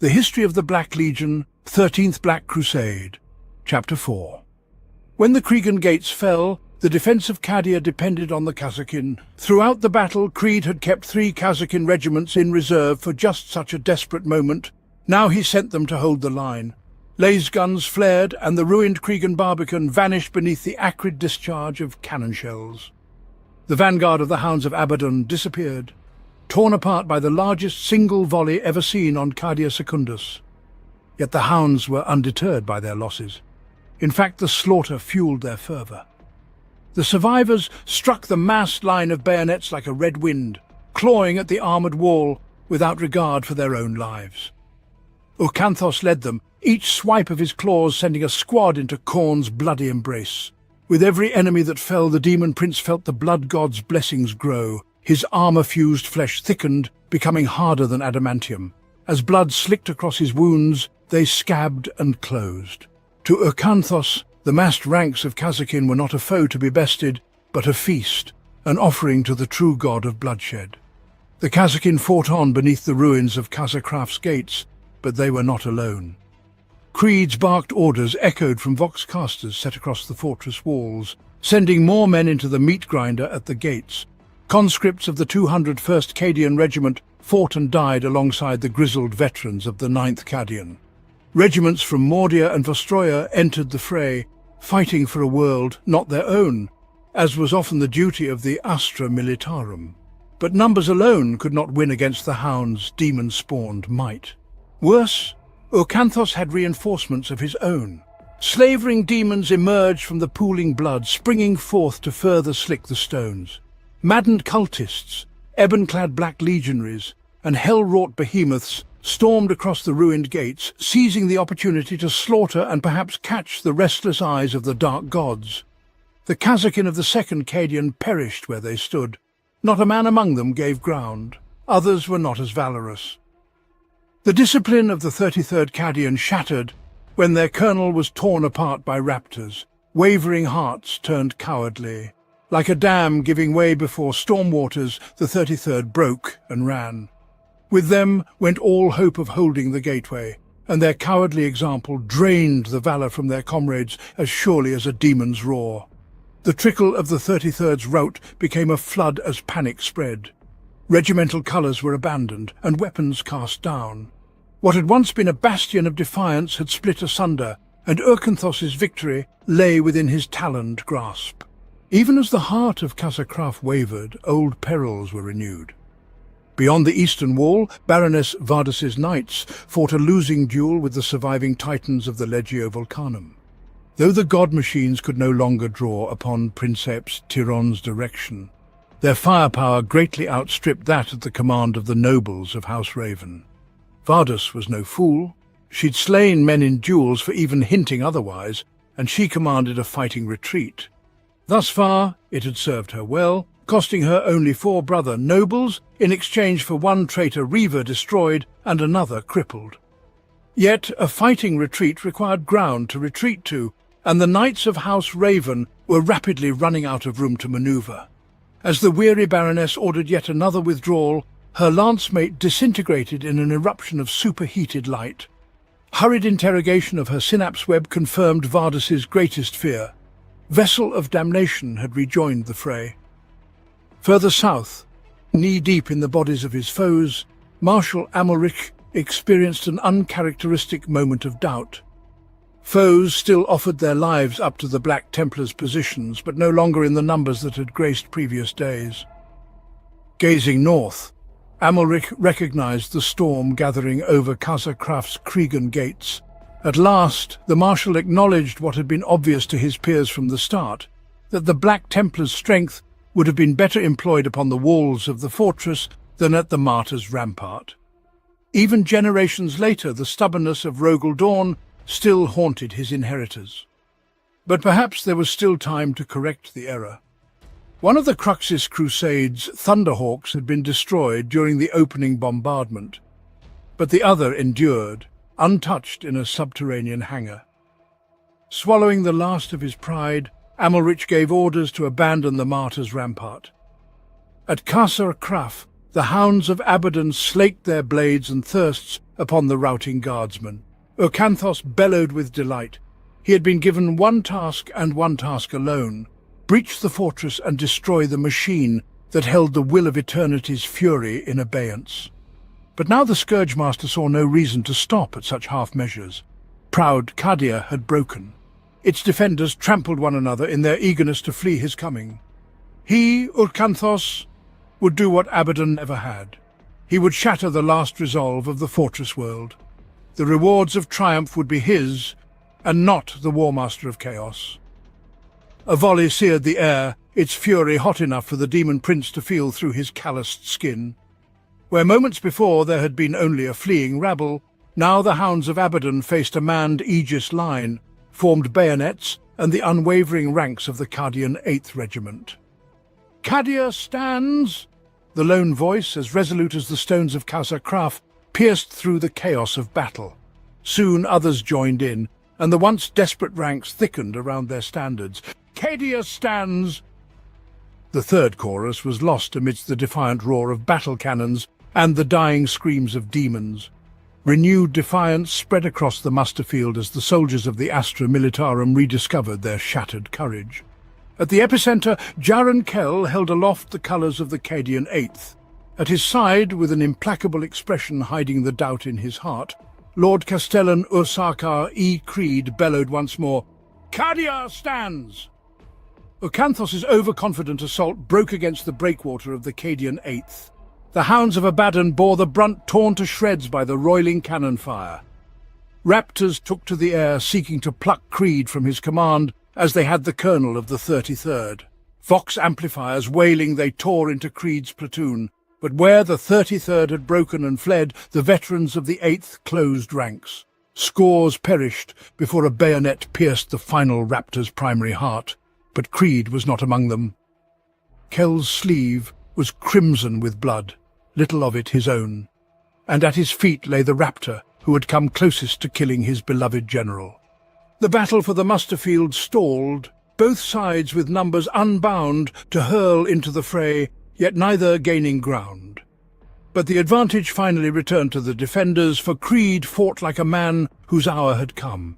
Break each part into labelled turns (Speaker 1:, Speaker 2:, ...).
Speaker 1: The History of the Black Legion, 13th Black Crusade, Chapter 4. When the Cregan gates fell, the defence of Cadia depended on the Kazakin. Throughout the battle, Creed had kept 3 Kazakin regiments in reserve for just such a desperate moment. Now he sent them to hold the line. Lay's guns flared, and the ruined Cregan barbican vanished beneath the acrid discharge of cannon shells. The vanguard of the Hounds of Abaddon disappeared, torn apart by the largest single volley ever seen on Cadia Secundus. Yet the Hounds were undeterred by their losses. In fact, the slaughter fueled their fervour. The survivors struck the massed line of bayonets like a red wind, clawing at the armoured wall without regard for their own lives. Ocanthos led them, each swipe of his claws sending a squad into Khorne's bloody embrace. With every enemy that fell, the demon prince felt the blood god's blessings grow. His armour-fused flesh thickened, becoming harder than adamantium. As blood slicked across his wounds, they scabbed and closed. To Ocanthos, the massed ranks of Kazakin were not a foe to be bested, but a feast, an offering to the true god of bloodshed. The Kazakin fought on beneath the ruins of Kazakraf's gates, but they were not alone. Creed's barked orders echoed from vox-casters set across the fortress walls, sending more men into the meat grinder at the gates. Conscripts of the 201st Cadian Regiment fought and died alongside the grizzled veterans of the 9th Cadian. Regiments from Mordia and Vostroya entered the fray, fighting for a world not their own, as was often the duty of the Astra Militarum. But numbers alone could not win against the Hound's demon-spawned might. Worse, Ocanthos had reinforcements of his own. Slavering demons emerged from the pooling blood, springing forth to further slick the stones. Maddened cultists, ebon-clad black legionaries, and hell-wrought behemoths stormed across the ruined gates, seizing the opportunity to slaughter and perhaps catch the restless eyes of the dark gods. The Kazakin of the 2nd Cadian perished where they stood. Not a man among them gave ground. Others were not as valorous. The discipline of the 33rd Cadian shattered when their colonel was torn apart by raptors. Wavering hearts turned cowardly. Like a dam giving way before storm waters, the 33rd broke and ran. With them went all hope of holding the gateway, and their cowardly example drained the valour from their comrades as surely as a demon's roar. The trickle of the 33rd's rout became a flood as panic spread. Regimental colours were abandoned and weapons cast down. What had once been a bastion of defiance had split asunder, and Ocanthos's victory lay within his taloned grasp. Even as the heart of Kazakraf wavered, old perils were renewed. Beyond the eastern wall, Baroness Vardas's knights fought a losing duel with the surviving titans of the Legio Volcanum. Though the god machines could no longer draw upon Princeps Tiron's direction, their firepower greatly outstripped that at the command of the nobles of House Raven. Vardas was no fool. She'd slain men in duels for even hinting otherwise, and she commanded a fighting retreat. Thus far, it had served her well, costing her only 4 brother nobles in exchange for 1 traitor Reaver destroyed and another crippled. Yet a fighting retreat required ground to retreat to, and the knights of House Raven were rapidly running out of room to manoeuvre. As the weary Baroness ordered yet another withdrawal, her lance-mate disintegrated in an eruption of superheated light. Hurried interrogation of her synapse web confirmed Vardas's greatest fear. Vessel of Damnation had rejoined the fray. Further south, knee-deep in the bodies of his foes, Marshal Amalric experienced an uncharacteristic moment of doubt. Foes still offered their lives up to the Black Templars' positions, but no longer in the numbers that had graced previous days. Gazing north, Amalric recognized the storm gathering over Kazakraf's Cregan gates. At last, the Marshal acknowledged what had been obvious to his peers from the start, that the Black Templars' strength would have been better employed upon the walls of the fortress than at the Martyr's rampart. Even generations later, the stubbornness of Rogel Dawn still haunted his inheritors. But perhaps there was still time to correct the error. One of the Cruxis Crusades' Thunderhawks had been destroyed during the opening bombardment, but the other endured, untouched in a subterranean hangar. Swallowing the last of his pride, Amalric gave orders to abandon the Martyr's rampart. At Kasr Kraf, the Hounds of Abaddon slaked their blades and thirsts upon the routing guardsmen. Ocanthos bellowed with delight. He had been given one task and one task alone: breach the fortress and destroy the machine that held the will of eternity's fury in abeyance. But now the Scourge-master saw no reason to stop at such half measures. Proud Cadia had broken. Its defenders trampled one another in their eagerness to flee his coming. He, Ocanthos, would do what Abaddon never had. He would shatter the last resolve of the fortress world. The rewards of triumph would be his, and not the Warmaster of Chaos. A volley seared the air, its fury hot enough for the demon prince to feel through his calloused skin. Where moments before there had been only a fleeing rabble, now the hounds of Abaddon faced a manned Aegis line, formed bayonets, and the unwavering ranks of the Cadian 8th Regiment. "Cadia stands!" The lone voice, as resolute as the stones of Casa Kraf, pierced through the chaos of battle. Soon others joined in, and the once desperate ranks thickened around their standards. "Cadia stands!" The third chorus was lost amidst the defiant roar of battle cannons and the dying screams of demons. Renewed defiance spread across the muster field as the soldiers of the Astra Militarum rediscovered their shattered courage. At the epicenter, Jaron Kell held aloft the colours of the Cadian 8th. At his side, with an implacable expression hiding the doubt in his heart, Lord Castellan Ursarkar E. Creed bellowed once more, "Cadia stands!" Ocanthos's overconfident assault broke against the breakwater of the Cadian 8th. The hounds of Abaddon bore the brunt, torn to shreds by the roiling cannon fire. Raptors took to the air, seeking to pluck Creed from his command, as they had the colonel of the 33rd. Vox amplifiers wailing, they tore into Creed's platoon, but where the 33rd had broken and fled, the veterans of the 8th closed ranks. Scores perished before a bayonet pierced the final Raptor's primary heart, but Creed was not among them. Kell's sleeve was crimson with blood, little of it his own, and at his feet lay the Raptor who had come closest to killing his beloved general. The battle for the muster field stalled, both sides with numbers unbound to hurl into the fray, yet neither gaining ground. But the advantage finally returned to the defenders, for Creed fought like a man whose hour had come.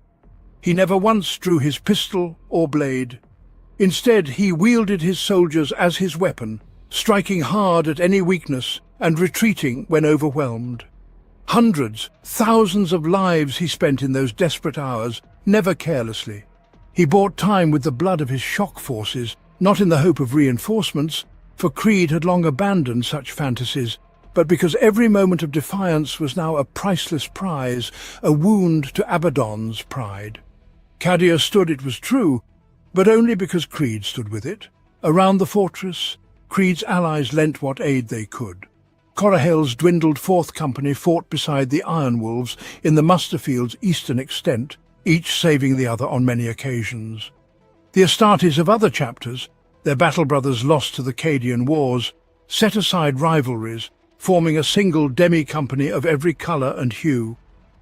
Speaker 1: He never once drew his pistol or blade. Instead, he wielded his soldiers as his weapon, striking hard at any weakness and retreating when overwhelmed. Hundreds, thousands of lives he spent in those desperate hours, never carelessly. He bought time with the blood of his shock forces, not in the hope of reinforcements, for Creed had long abandoned such fantasies, but because every moment of defiance was now a priceless prize, a wound to Abaddon's pride. Cadia stood, it was true, but only because Creed stood with it. Around the fortress, Creed's allies lent what aid they could. Corahale's dwindled 4th Company fought beside the Iron Wolves in the Musterfield's eastern extent, each saving the other on many occasions. The Astartes of other chapters, their battle brothers lost to the Cadian Wars, set aside rivalries, forming a single demi-company of every colour and hue.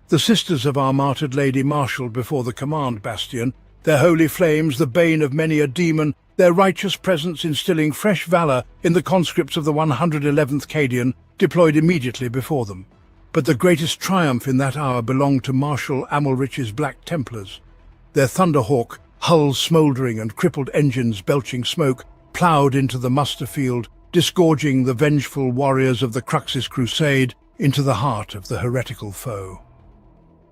Speaker 1: The sisters of our martyred lady marshalled before the command bastion, their holy flames the bane of many a demon, their righteous presence instilling fresh valour in the conscripts of the 111th Cadian, deployed immediately before them. But the greatest triumph in that hour belonged to Marshal Amalrich's Black Templars. Their Thunderhawk, hulls smouldering and crippled engines belching smoke, ploughed into the muster field, disgorging the vengeful warriors of the Crux's crusade into the heart of the heretical foe.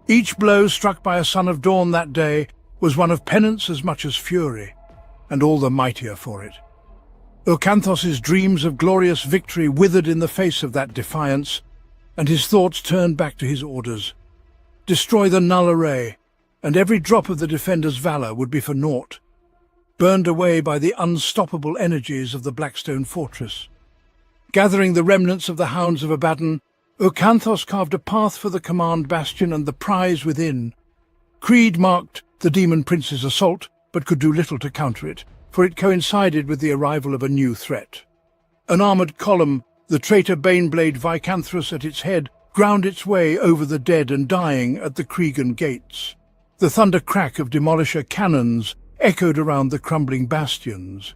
Speaker 1: Each blow struck by a son of dawn that day was one of penance as much as fury, and all the mightier for it. Ocanthos's dreams of glorious victory withered in the face of that defiance, and his thoughts turned back to his orders. Destroy the null array, and every drop of the defenders' valour would be for naught, burned away by the unstoppable energies of the Blackstone fortress. Gathering the remnants of the hounds of Abaddon, Ocanthos carved a path for the command bastion and the prize within. Creed marked the demon prince's assault, but could do little to counter it, for it coincided with the arrival of a new threat. An armoured column, the traitor Baneblade Vicanthus at its head, ground its way over the dead and dying at the Cregan gates. The thunder crack of demolisher cannons echoed around the crumbling bastions.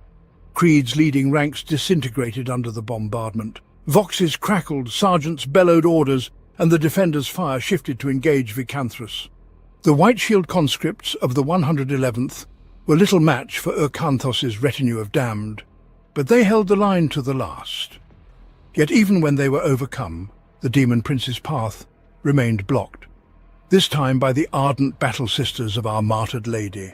Speaker 1: Creed's leading ranks disintegrated under the bombardment. Voxes crackled, sergeants bellowed orders, and the defenders' fire shifted to engage Vicanthrus. The White Shield conscripts of the 111th were little match for Urkanthos's retinue of damned, but they held the line to the last. Yet even when they were overcome, the Demon Prince's path remained blocked, this time by the ardent battle sisters of our martyred lady.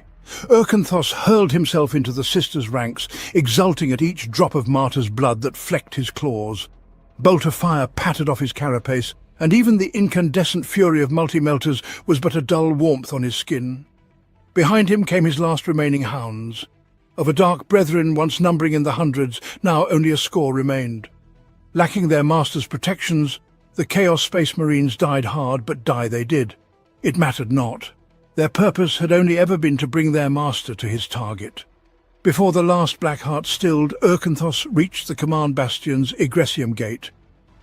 Speaker 1: Urkanthos hurled himself into the sisters' ranks, exulting at each drop of martyr's blood that flecked his claws. Bolt of fire pattered off his carapace, and even the incandescent fury of multi-melters was but a dull warmth on his skin. Behind him came his last remaining hounds. Of a dark brethren once numbering in the hundreds, now only a score remained. Lacking their master's protections, the Chaos Space Marines died hard, but die they did. It mattered not. Their purpose had only ever been to bring their master to his target. Before the last black heart stilled, Urkanthos reached the command bastion's Egressium gate.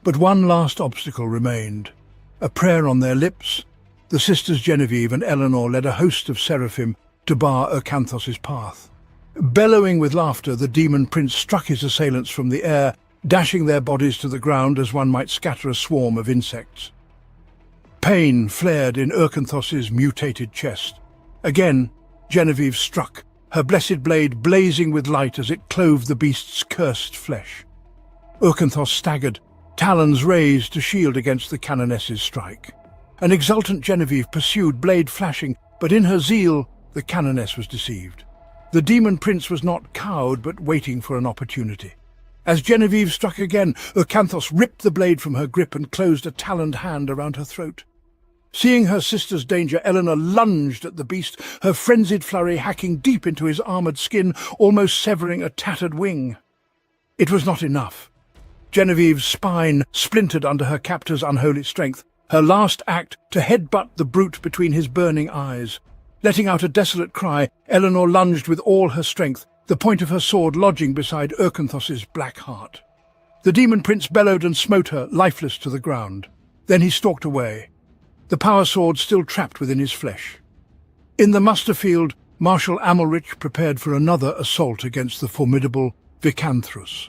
Speaker 1: But one last obstacle remained. A prayer on their lips, the sisters Genevieve and Eleanor led a host of seraphim to bar Urkanthos's path. Bellowing with laughter, the demon prince struck his assailants from the air, dashing their bodies to the ground as one might scatter a swarm of insects. Pain flared in Urkanthos's mutated chest. Again, Genevieve struck, her blessed blade blazing with light as it clove the beast's cursed flesh. Urkanthos staggered, talons raised to shield against the canoness's strike. An exultant Genevieve pursued, blade flashing, but in her zeal, the canoness was deceived. The demon prince was not cowed, but waiting for an opportunity. As Genevieve struck again, Urkanthos ripped the blade from her grip and closed a taloned hand around her throat. Seeing her sister's danger, Eleanor lunged at the beast, her frenzied flurry hacking deep into his armoured skin, almost severing a tattered wing. It was not enough. Genevieve's spine splintered under her captor's unholy strength, her last act to headbutt the brute between his burning eyes. Letting out a desolate cry, Eleanor lunged with all her strength, the point of her sword lodging beside Urkanthos's black heart. The demon prince bellowed and smote her, lifeless, to the ground. Then he stalked away, the power sword still trapped within his flesh. In the muster field, Marshal Amalrich prepared for another assault against the formidable Vicanthrus.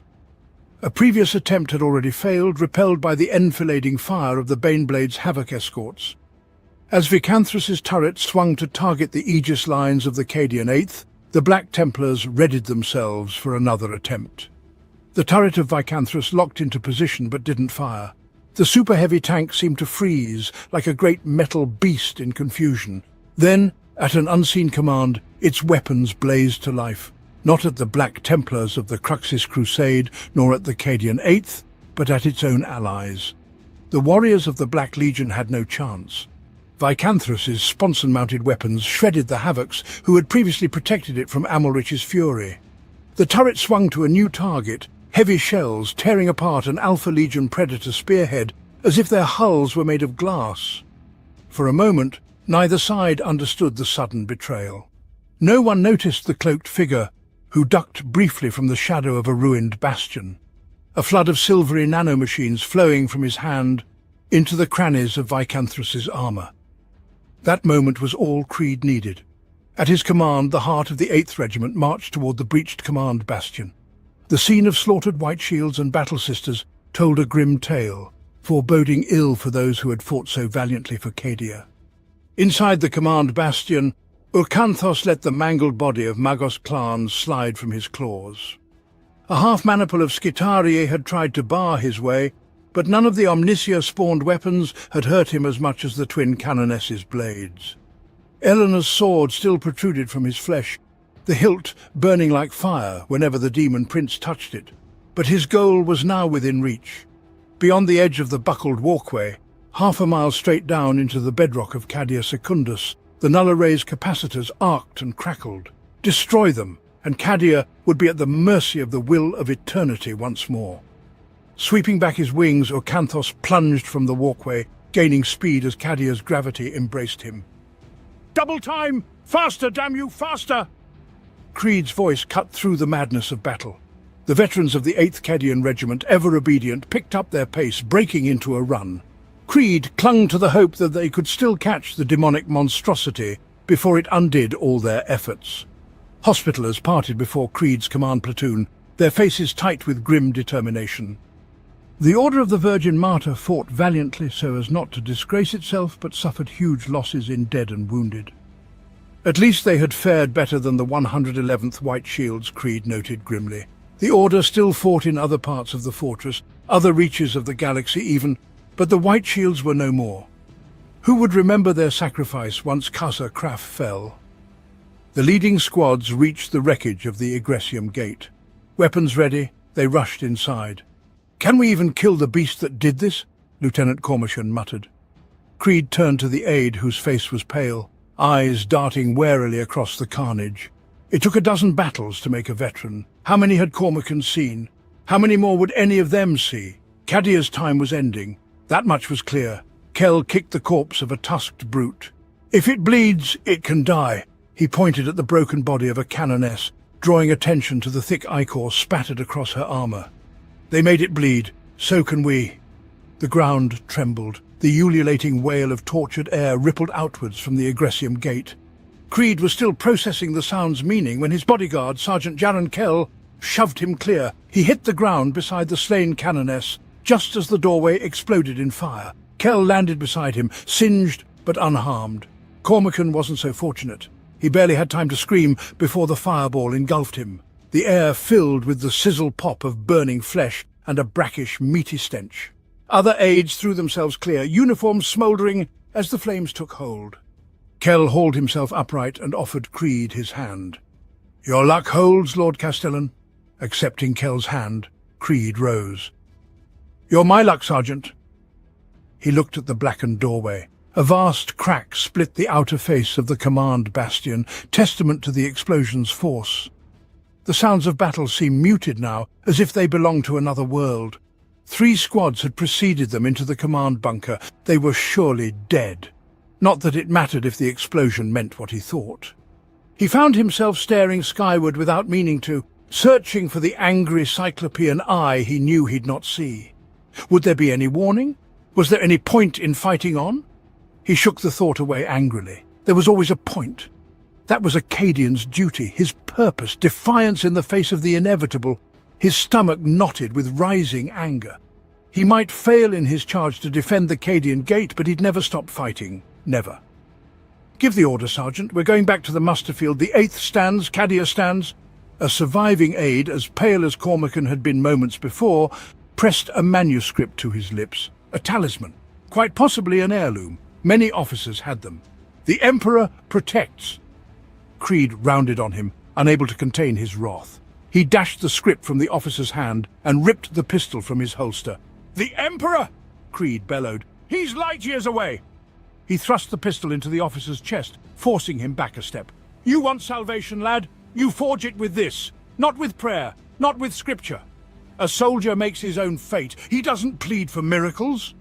Speaker 1: A previous attempt had already failed, repelled by the enfilading fire of the Baneblade's Havoc escorts. As Vicanthrus's turret swung to target the Aegis lines of the Cadian 8th, the Black Templars readied themselves for another attempt. The turret of Vicanthrus locked into position but didn't fire. The super-heavy tank seemed to freeze, like a great metal beast in confusion. Then, at an unseen command, its weapons blazed to life, not at the Black Templars of the Cruxis Crusade, nor at the Cadian 8th, but at its own allies. The warriors of the Black Legion had no chance. Vicanthrus's sponson-mounted weapons shredded the Havocs who had previously protected it from Amalrich's fury. The turret swung to a new target, heavy shells tearing apart an Alpha Legion Predator spearhead as if their hulls were made of glass. For a moment, neither side understood the sudden betrayal. No one noticed the cloaked figure who ducked briefly from the shadow of a ruined bastion, a flood of silvery nanomachines flowing from his hand into the crannies of Vicanthrus's armour. That moment was all Creed needed. At his command, the heart of the 8th Regiment marched toward the breached command bastion. The scene of slaughtered White Shields and Battle Sisters told a grim tale, foreboding ill for those who had fought so valiantly for Cadia. Inside the command bastion, Urkanthos let the mangled body of Magos Clan slide from his claws. A half-maniple of Skitarii had tried to bar his way, but none of the Omnisia-spawned weapons had hurt him as much as the twin canoness's blades. Eleanor's sword still protruded from his flesh, the hilt burning like fire whenever the demon prince touched it. But his goal was now within reach. Beyond the edge of the buckled walkway, half a mile straight down into the bedrock of Cadia Secundus, the Null Array's capacitors arced and crackled. Destroy them, and Cadia would be at the mercy of the will of eternity once more. Sweeping back his wings, Urkanthos plunged from the walkway, gaining speed as Cadia's gravity embraced him. "Double time! Faster, damn you, faster!" Creed's voice cut through the madness of battle. The veterans of the 8th Cadian Regiment, ever obedient, picked up their pace, breaking into a run. Creed clung to the hope that they could still catch the demonic monstrosity before it undid all their efforts. Hospitallers parted before Creed's command platoon, their faces tight with grim determination. The Order of the Virgin Martyr fought valiantly so as not to disgrace itself, but suffered huge losses in dead and wounded. At least they had fared better than the 111th White Shields, Creed noted grimly. The Order still fought in other parts of the fortress, other reaches of the galaxy even, but the White Shields were no more. Who would remember their sacrifice once Casa Craft fell? The leading squads reached the wreckage of the Egressium Gate. Weapons ready, they rushed inside. "Can we even kill the beast that did this?" Lieutenant Cormachan muttered. Creed turned to the aide, whose face was pale, eyes darting warily across the carnage. It took a dozen battles to make a veteran. How many had Cormachan seen? How many more would any of them see? Cadia's time was ending. That much was clear. Kell kicked the corpse of a tusked brute. "If it bleeds, it can die." He pointed at the broken body of a canoness, drawing attention to the thick ichor spattered across her armor. "They made it bleed. So can we." The ground trembled. The ululating wail of tortured air rippled outwards from the Egressium Gate. Creed was still processing the sound's meaning when his bodyguard, Sergeant Jaron Kell, shoved him clear. He hit the ground beside the slain canoness, just as the doorway exploded in fire. Kell landed beside him, singed but unharmed. Cormachan wasn't so fortunate. He barely had time to scream before the fireball engulfed him. The air filled with the sizzle pop of burning flesh and a brackish, meaty stench. Other aides threw themselves clear, uniforms smouldering as the flames took hold. Kell hauled himself upright and offered Creed his hand. "Your luck holds, Lord Castellan." Accepting Kell's hand, Creed rose. "You're my luck, Sergeant." He looked at the blackened doorway. A vast crack split the outer face of the command bastion, testament to the explosion's force. The sounds of battle seemed muted now, as if they belonged to another world. 3 squads had preceded them into the command bunker. They were surely dead. Not that it mattered if the explosion meant what he thought. He found himself staring skyward without meaning to, searching for the angry cyclopean eye he knew he'd not see. Would there be any warning? Was there any point in fighting on? He shook the thought away angrily. There was always a point. That was a Cadian's duty, his purpose, defiance in the face of the inevitable. His stomach knotted with rising anger. He might fail in his charge to defend the Cadian Gate, but he'd never stop fighting. Never. "Give the order, Sergeant. We're going back to the muster field. The 8th stands, Cadia stands." A surviving aide, as pale as Cormachan had been moments before, pressed a manuscript to his lips. A talisman. Quite possibly an heirloom. Many officers had them. "The Emperor protects." Creed rounded on him, unable to contain his wrath. He dashed the script from the officer's hand and ripped the pistol from his holster. "The Emperor!" Creed bellowed. "He's light years away!" He thrust the pistol into the officer's chest, forcing him back a step. "You want salvation, lad? You forge it with this. Not with prayer, not with scripture. A soldier makes his own fate. He doesn't plead for miracles."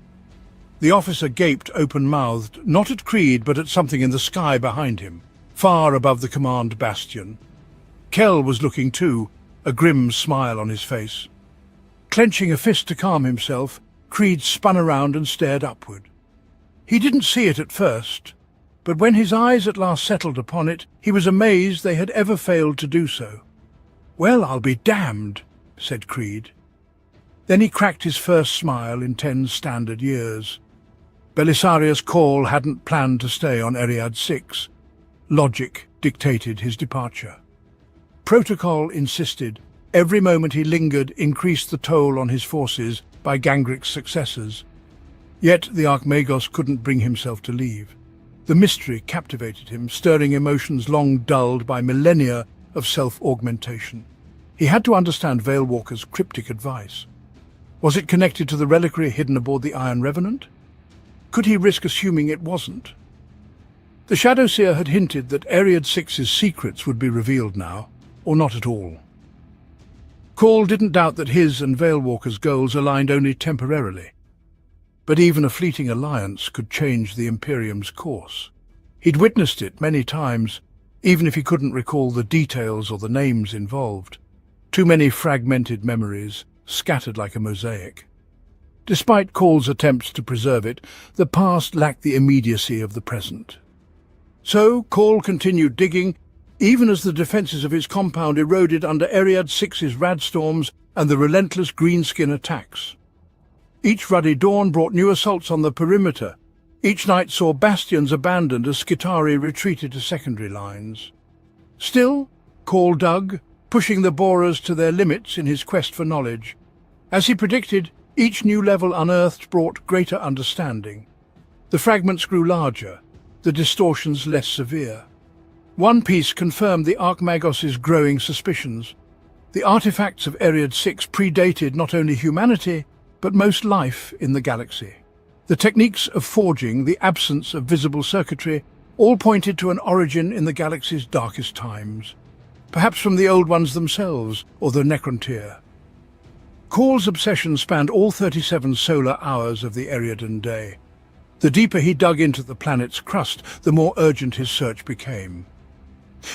Speaker 1: The officer gaped open-mouthed, not at Creed, but at something in the sky behind him, far above the command bastion. Kell was looking too, a grim smile on his face. Clenching a fist to calm himself, Creed spun around and stared upward. He didn't see it at first, but when his eyes at last settled upon it, he was amazed they had ever failed to do so. "Well, I'll be damned," said Creed. Then he cracked his first smile in 10 standard years. Belisarius Cawl hadn't planned to stay on Eriad 6. Logic dictated his departure. Protocol insisted. Every moment he lingered increased the toll on his forces by Gangric's successors. Yet the Archmagos couldn't bring himself to leave. The mystery captivated him, stirring emotions long dulled by millennia of self-augmentation. He had to understand Veilwalker's cryptic advice. Was it connected to the reliquary hidden aboard the Iron Revenant? Could he risk assuming it wasn't? The Shadowseer had hinted that Eriad 6's secrets would be revealed now, or not at all. Cawl didn't doubt that his and Veilwalker's goals aligned only temporarily. But even a fleeting alliance could change the Imperium's course. He'd witnessed it many times, even if he couldn't recall the details or the names involved. Too many fragmented memories, scattered like a mosaic. Despite Cawl's attempts to preserve it, the past lacked the immediacy of the present. So Cawl continued digging, even as the defences of his compound eroded under Eriad 6's radstorms and the relentless greenskin attacks. Each ruddy dawn brought new assaults on the perimeter. Each night saw bastions abandoned as Skitarii retreated to secondary lines. Still, Call dug, pushing the borers to their limits in his quest for knowledge. As he predicted, each new level unearthed brought greater understanding. The fragments grew larger, the distortions less severe. One piece confirmed the Archmagos' growing suspicions. The artifacts of Eriad 6 predated not only humanity, but most life in the galaxy. The techniques of forging, the absence of visible circuitry, all pointed to an origin in the galaxy's darkest times. Perhaps from the Old Ones themselves, or the Necrontyr. Call's obsession spanned all 37 solar hours of the Eriadan day. The deeper he dug into the planet's crust, the more urgent his search became.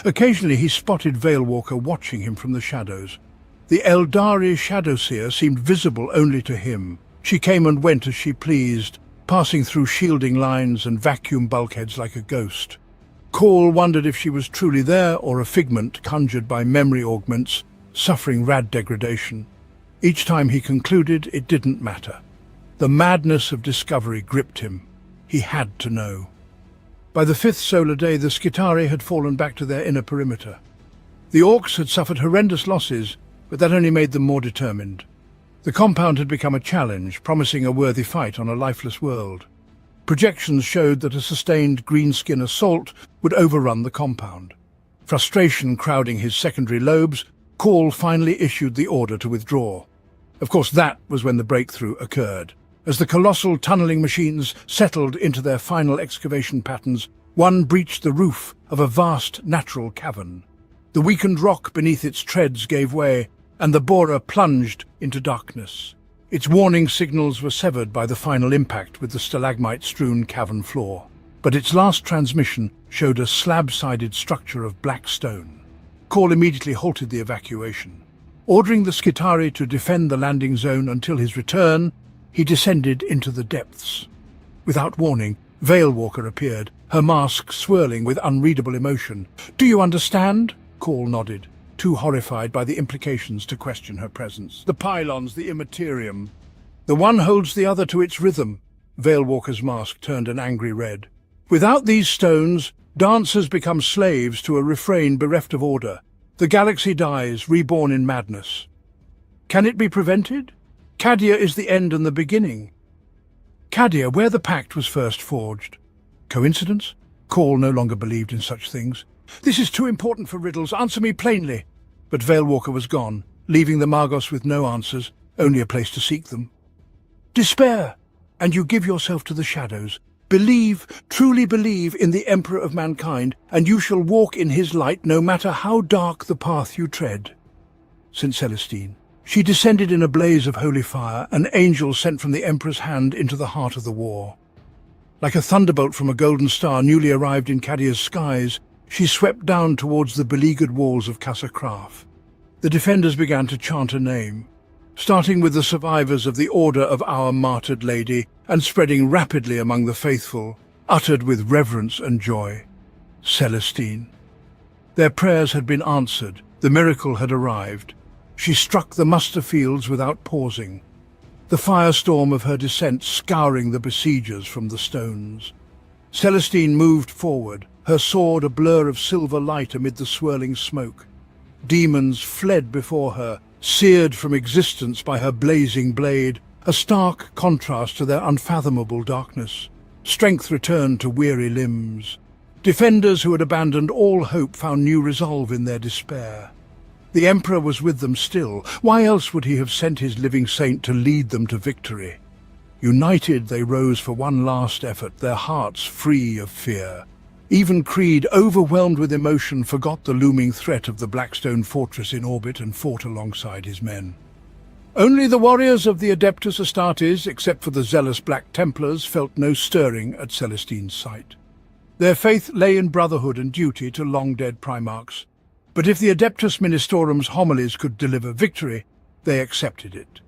Speaker 1: Occasionally he spotted Veilwalker watching him from the shadows. The Eldari Shadowseer seemed visible only to him. She came and went as she pleased, passing through shielding lines and vacuum bulkheads like a ghost. Call wondered if she was truly there or a figment conjured by memory augments, suffering rad degradation. Each time he concluded it didn't matter. The madness of discovery gripped him. He had to know. By the 5th solar day, the Skitarii had fallen back to their inner perimeter. The Orcs had suffered horrendous losses, but that only made them more determined. The compound had become a challenge, promising a worthy fight on a lifeless world. Projections showed that a sustained greenskin assault would overrun the compound. Frustration crowding his secondary lobes, Call finally issued the order to withdraw. Of course, that was when the breakthrough occurred. As the colossal tunneling machines settled into their final excavation patterns, one breached the roof of a vast natural cavern. The weakened rock beneath its treads gave way, and the borer plunged into darkness. Its warning signals were severed by the final impact with the stalagmite-strewn cavern floor. But its last transmission showed a slab-sided structure of black stone. Call immediately halted the evacuation. Ordering the Skitarii to defend the landing zone until his return, he descended into the depths. Without warning, Veilwalker appeared, her mask swirling with unreadable emotion. "Do you understand?" Call nodded, too horrified by the implications to question her presence. "The pylons, the immaterium. The one holds the other to its rhythm." Veilwalker's mask turned an angry red. "Without these stones, dancers become slaves to a refrain bereft of order. The galaxy dies, reborn in madness. Can it be prevented? Cadia is the end and the beginning." Cadia, where the pact was first forged. Coincidence? Call no longer believed in such things. "This is too important for riddles. Answer me plainly." But Veilwalker was gone, leaving the Magos with no answers, only a place to seek them. "Despair, and you give yourself to the shadows. Believe, truly believe in the Emperor of mankind, and you shall walk in his light no matter how dark the path you tread." St. Celestine. She descended in a blaze of holy fire, an angel sent from the Emperor's hand into the heart of the war. Like a thunderbolt from a golden star newly arrived in Cadia's skies, she swept down towards the beleaguered walls of Casa Kraf. The defenders began to chant her name, starting with the survivors of the Order of Our Martyred Lady and spreading rapidly among the faithful, uttered with reverence and joy. Celestine. Their prayers had been answered, the miracle had arrived. She struck the muster fields without pausing, the firestorm of her descent scouring the besiegers from the stones. Celestine moved forward, her sword a blur of silver light amid the swirling smoke. Demons fled before her, seared from existence by her blazing blade, a stark contrast to their unfathomable darkness. Strength returned to weary limbs. Defenders who had abandoned all hope found new resolve in their despair. The Emperor was with them still. Why else would he have sent his living saint to lead them to victory? United, they rose for one last effort, their hearts free of fear. Even Creed, overwhelmed with emotion, forgot the looming threat of the Blackstone fortress in orbit and fought alongside his men. Only the warriors of the Adeptus Astartes, except for the zealous Black Templars, felt no stirring at Celestine's sight. Their faith lay in brotherhood and duty to long-dead Primarchs. But if the Adeptus Ministorum's homilies could deliver victory, they accepted it.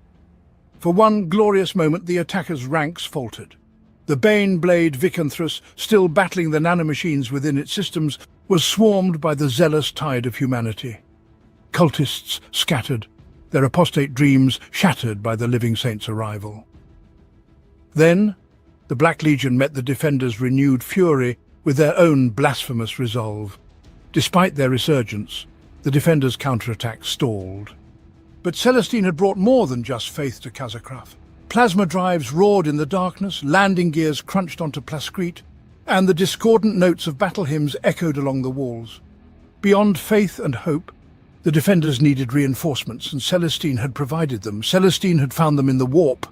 Speaker 1: For one glorious moment, the attackers' ranks faltered. The Bane-blade Vicanthus, still battling the nanomachines within its systems, was swarmed by the zealous tide of humanity. Cultists scattered, their apostate dreams shattered by the living saint's arrival. Then, the Black Legion met the Defenders' renewed fury with their own blasphemous resolve. Despite their resurgence, the Defenders' counterattack stalled. But Celestine had brought more than just faith to Kazakraf. Plasma drives roared in the darkness, landing gears crunched onto plascrete, and the discordant notes of battle hymns echoed along the walls. Beyond faith and hope, the Defenders needed reinforcements, and Celestine had provided them. Celestine had found them in the warp.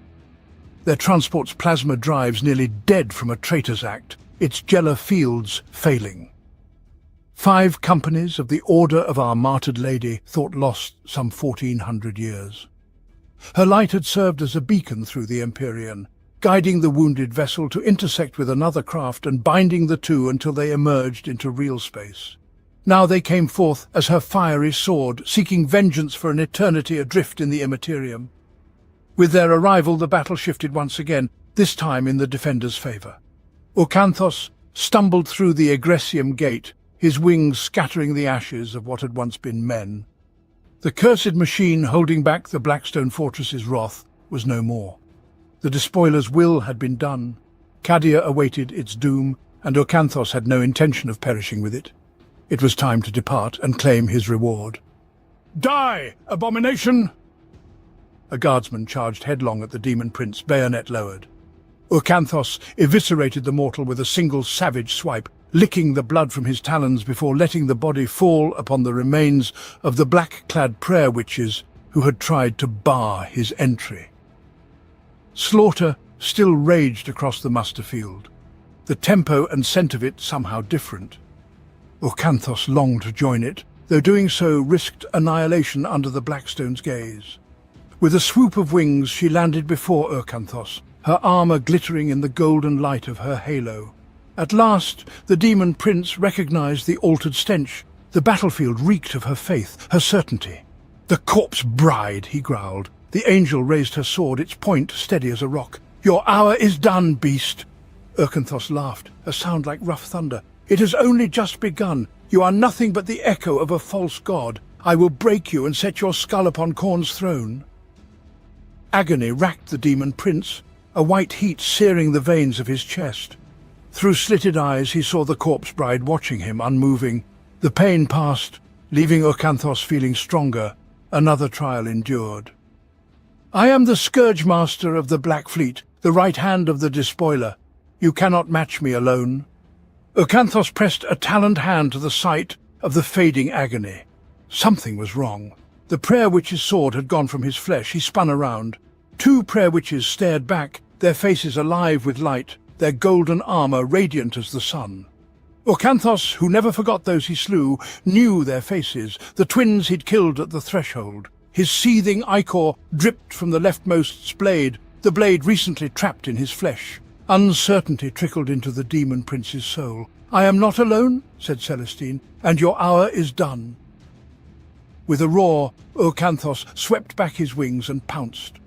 Speaker 1: Their transport's plasma drives nearly dead from a traitor's act, its Jella fields failing. 5 companies of the Order of Our Martyred Lady thought lost some 1400 years. Her light had served as a beacon through the Empyrean, guiding the wounded vessel to intersect with another craft and binding the two until they emerged into real space. Now they came forth as her fiery sword, seeking vengeance for an eternity adrift in the immaterium. With their arrival, the battle shifted once again, this time in the Defenders' favour. Orcanthos stumbled through the Egressium gate, his wings scattering the ashes of what had once been men. The cursed machine holding back the Blackstone Fortress's wrath was no more. The despoiler's will had been done. Cadia awaited its doom, and Orcanthos had no intention of perishing with it. It was time to depart and claim his reward. "Die, abomination!" A guardsman charged headlong at the demon prince, bayonet lowered. Orcanthos eviscerated the mortal with a single savage swipe, licking the blood from his talons before letting the body fall upon the remains of the black-clad prayer witches who had tried to bar his entry. Slaughter still raged across the muster field, the tempo and scent of it somehow different. Orcanthos longed to join it, though doing so risked annihilation under the Blackstone's gaze. With a swoop of wings she landed before Orcanthos, her armor glittering in the golden light of her halo. At last, the demon prince recognized the altered stench. The battlefield reeked of her faith, her certainty. "The corpse bride," he growled. The angel raised her sword, its point steady as a rock. "Your hour is done, beast." Orcanthos laughed, a sound like rough thunder. "It has only just begun. You are nothing but the echo of a false god. I will break you and set your skull upon Khorne's throne." Agony racked the demon prince, a white heat searing the veins of his chest. Through slitted eyes he saw the corpse bride watching him, unmoving. The pain passed, leaving Orcanthos feeling stronger. Another trial endured. "I am the Scourge Master of the Black Fleet, the right hand of the despoiler. You cannot match me alone." Orcanthos pressed a taloned hand to the site of the fading agony. Something was wrong. The prayer witch's sword had gone from his flesh. He spun around. 2 prayer witches stared back, their faces alive with light, their golden armor radiant as the sun. Orcanthos, who never forgot those he slew, knew their faces, the twins he'd killed at the threshold. His seething ichor dripped from the leftmost's blade, the blade recently trapped in his flesh. Uncertainty trickled into the demon prince's soul. "I am not alone," said Celestine, "and your hour is done." With a roar, Orcanthos swept back his wings and pounced.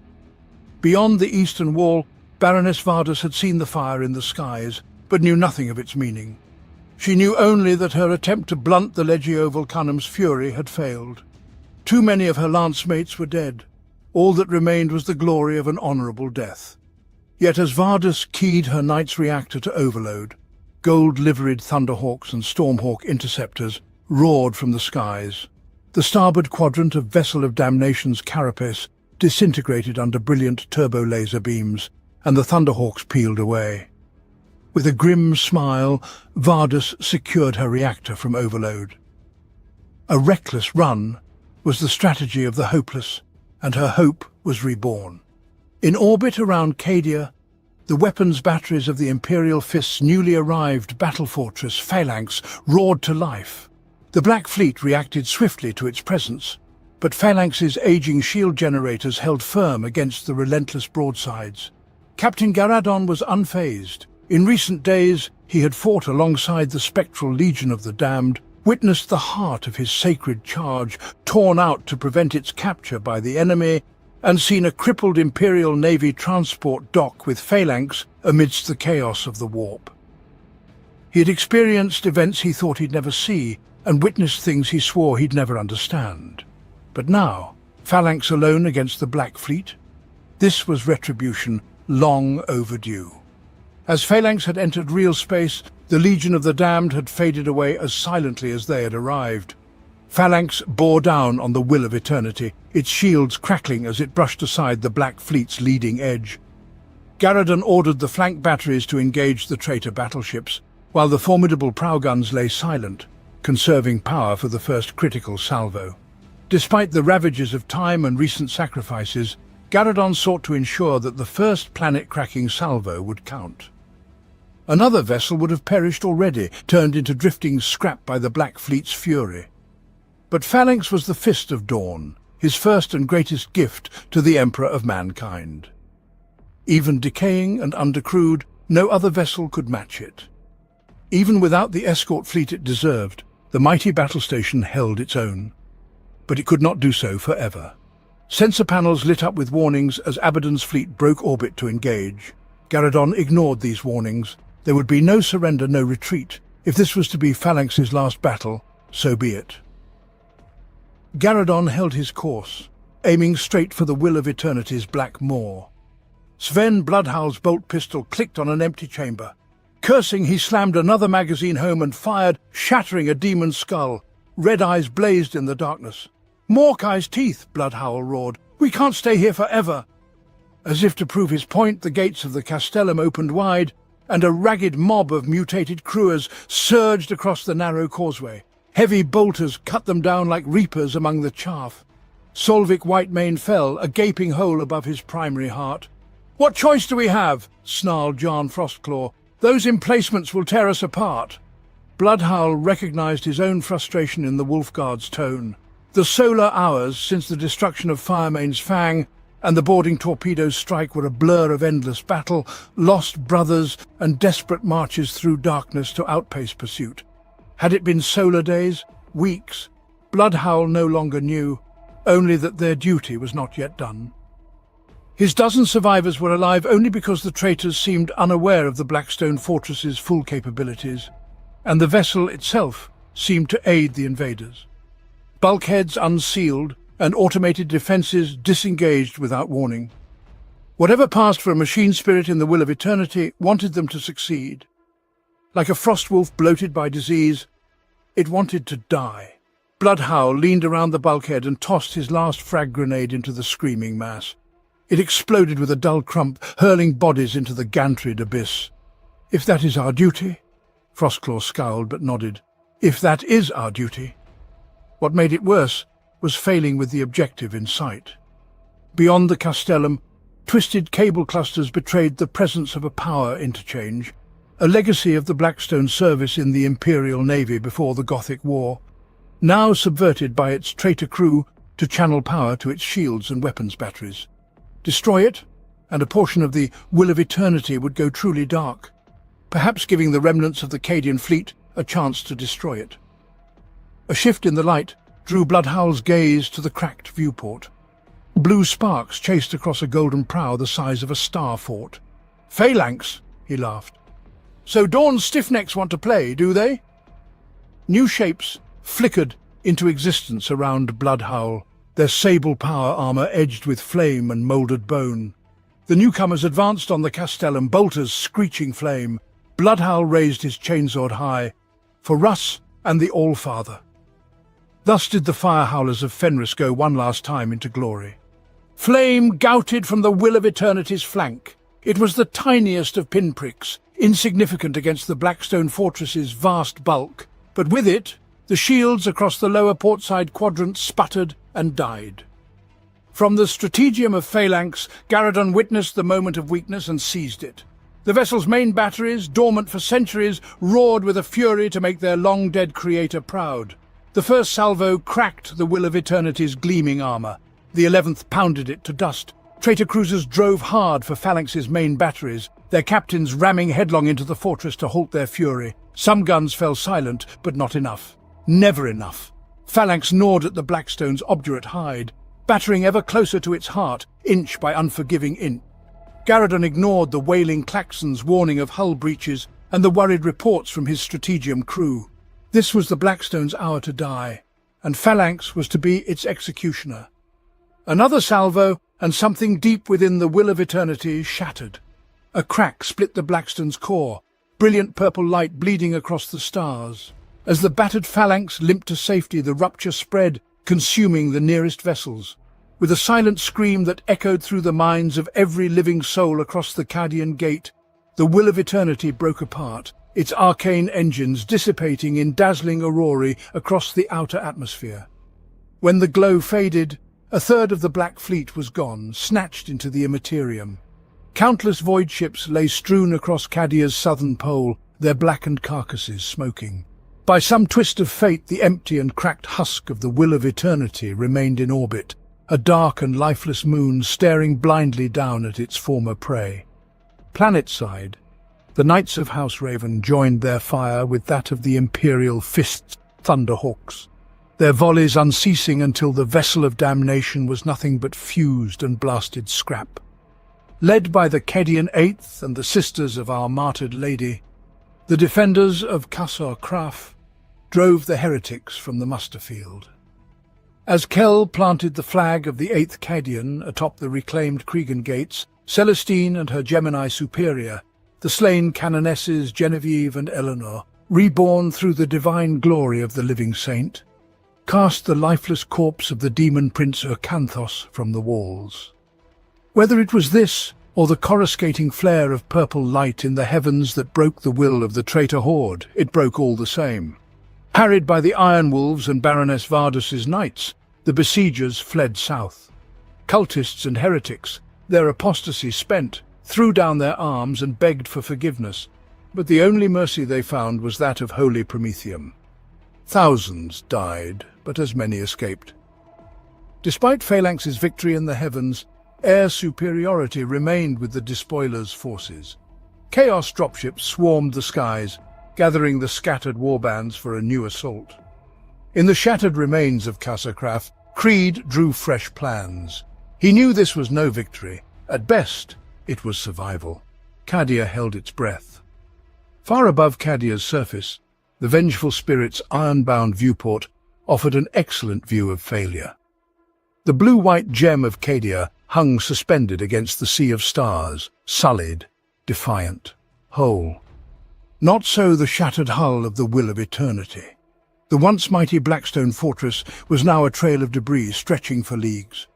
Speaker 1: Beyond the eastern wall, Baroness Vardus had seen the fire in the skies, but knew nothing of its meaning. She knew only that her attempt to blunt the Legio Vulcanum's fury had failed. Too many of her lance-mates were dead. All that remained was the glory of an honourable death. Yet as Vardus keyed her Knight's reactor to overload, gold-liveried Thunderhawks and Stormhawk interceptors roared from the skies. The starboard quadrant of Vessel of Damnation's carapace disintegrated under brilliant turbo-laser beams, and the Thunderhawks peeled away. With a grim smile, Vardus secured her reactor from overload. A reckless run was the strategy of the hopeless, and her hope was reborn. In orbit around Cadia, the weapons batteries of the Imperial Fist's newly arrived battle fortress, Phalanx, roared to life. The Black Fleet reacted swiftly to its presence, but Phalanx's aging shield generators held firm against the relentless broadsides. Captain Garadon was unfazed. In recent days, he had fought alongside the spectral legion of the damned, witnessed the heart of his sacred charge torn out to prevent its capture by the enemy, and seen a crippled Imperial Navy transport dock with Phalanx amidst the chaos of the warp. He had experienced events he thought he'd never see, and witnessed things he swore he'd never understand. But now, Phalanx alone against the Black Fleet? This was retribution, long overdue. As Phalanx had entered real space, the Legion of the Damned had faded away as silently as they had arrived. Phalanx bore down on the will of eternity, its shields crackling as it brushed aside the Black Fleet's leading edge. Garradon ordered the flank batteries to engage the traitor battleships, while the formidable prow guns lay silent, conserving power for the first critical salvo. Despite the ravages of time and recent sacrifices, Garradon sought to ensure that the first planet-cracking salvo would count. Another vessel would have perished already, turned into drifting scrap by the Black Fleet's fury. But Phalanx was the Fist of Dawn, his first and greatest gift to the Emperor of Mankind. Even decaying and undercrewed, no other vessel could match it. Even without the escort fleet it deserved, the mighty battle station held its own. But it could not do so forever. Sensor panels lit up with warnings as Abaddon's fleet broke orbit to engage. Garradon ignored these warnings. There would be no surrender, no retreat. If this was to be Phalanx's last battle, so be it. Garradon held his course, aiming straight for the will of eternity's black maw. Sven Bloodhowl's bolt pistol clicked on an empty chamber. Cursing, he slammed another magazine home and fired, shattering a demon's skull. Red eyes blazed in the darkness. "Morkai's teeth!" Bloodhowl roared. "We can't stay here forever!" As if to prove his point, the gates of the castellum opened wide, and a ragged mob of mutated crewers surged across the narrow causeway. Heavy bolters cut them down like reapers among the chaff. Solvik Whitemane fell, a gaping hole above his primary heart. "What choice do we have?" snarled Jan Frostclaw. "Those emplacements will tear us apart." Bloodhowl recognized his own frustration in the Wolfguard's tone. The solar hours since the destruction of Firemane's Fang and the boarding torpedo's strike were a blur of endless battle, lost brothers, and desperate marches through darkness to outpace pursuit. Had it been solar days? Weeks? Bloodhowl no longer knew, only that their duty was not yet done. His dozen survivors were alive only because the traitors seemed unaware of the Blackstone Fortress's full capabilities, and the vessel itself seemed to aid the invaders. Bulkheads unsealed and automated defenses disengaged without warning. Whatever passed for a machine spirit in the will of eternity wanted them to succeed. Like a frost wolf bloated by disease, it wanted to die. Bloodhowl leaned around the bulkhead and tossed his last frag grenade into the screaming mass. It exploded with a dull crump, hurling bodies into the gantried abyss. "If that is our duty," Frostclaw scowled but nodded. "If that is our duty." What made it worse was failing with the objective in sight. Beyond the castellum, twisted cable clusters betrayed the presence of a power interchange, a legacy of the Blackstone service in the Imperial Navy before the Gothic War, now subverted by its traitor crew to channel power to its shields and weapons batteries. Destroy it, and a portion of the will of eternity would go truly dark, perhaps giving the remnants of the Cadian fleet a chance to destroy it. A shift in the light drew Bloodhowl's gaze to the cracked viewport. Blue sparks chased across a golden prow the size of a star fort. "Phalanx," he laughed. "So Dawn's stiffnecks want to play, do they?" New shapes flickered into existence around Bloodhowl, their sable power armor edged with flame and moulded bone. The newcomers advanced on the castellum, bolters screeching flame. Bloodhowl raised his chainsword high, for Russ and the Allfather. Thus did the fire howlers of Fenris go one last time into glory. Flame gouted from the will of eternity's flank. It was the tiniest of pinpricks, insignificant against the Blackstone Fortress's vast bulk, but with it, the shields across the lower portside quadrant sputtered and died. From the strategium of Phalanx, Garradon witnessed the moment of weakness and seized it. The vessel's main batteries, dormant for centuries, roared with a fury to make their long-dead creator proud. The first salvo cracked the will of eternity's gleaming armor. The 11th pounded it to dust. Traitor cruisers drove hard for Phalanx's main batteries, their captains ramming headlong into the fortress to halt their fury. Some guns fell silent, but not enough. Never enough. Phalanx gnawed at the Blackstone's obdurate hide, battering ever closer to its heart, inch by unforgiving inch. Garradon ignored the wailing klaxons warning of hull breaches and the worried reports from his strategium crew. This was the Blackstone's hour to die, and Phalanx was to be its executioner. Another salvo, and something deep within the will of eternity shattered. A crack split the Blackstone's core, brilliant purple light bleeding across the stars. As the battered phalanx limped to safety, the rupture spread, consuming the nearest vessels. With a silent scream that echoed through the minds of every living soul across the Cadian gate, the will of eternity broke apart, its arcane engines dissipating in dazzling aurorae across the outer atmosphere. When the glow faded, a third of the Black Fleet was gone, snatched into the immaterium. Countless void ships lay strewn across Cadia's southern pole, their blackened carcasses smoking. By some twist of fate, the empty and cracked husk of the will of eternity remained in orbit, a dark and lifeless moon staring blindly down at its former prey. Planetside, the Knights of House Raven joined their fire with that of the Imperial Fist's Thunderhawks, their volleys unceasing until the vessel of damnation was nothing but fused and blasted scrap. Led by the Cadian Eighth and the Sisters of Our Martyred Lady, the defenders of Casar Kraf drove the heretics from the muster field. As Kell planted the flag of the 8th Cadian atop the reclaimed Cregan gates, Celestine and her Gemini superior, the slain canonesses Genevieve and Eleanor, reborn through the divine glory of the living saint, cast the lifeless corpse of the demon prince Acanthos from the walls. Whether it was this, or the coruscating flare of purple light in the heavens that broke the will of the traitor horde, it broke all the same. Harried by the Iron Wolves and Baroness Vardus's knights, the besiegers fled south. Cultists and heretics, their apostasy spent, threw down their arms and begged for forgiveness, but the only mercy they found was that of holy Prometheum. Thousands died, but as many escaped. Despite Phalanx's victory in the heavens, air superiority remained with the despoilers' forces. Chaos dropships swarmed the skies, gathering the scattered warbands for a new assault. In the shattered remains of Casar Kraf, Creed drew fresh plans. He knew this was no victory. At best, it was survival. Cadia held its breath. Far above Cadia's surface, the vengeful spirit's iron-bound viewport offered an excellent view of failure. The blue-white gem of Cadia hung suspended against the sea of stars, sullied, defiant, whole. Not so the shattered hull of the will of eternity. The once mighty Blackstone fortress was now a trail of debris stretching for leagues.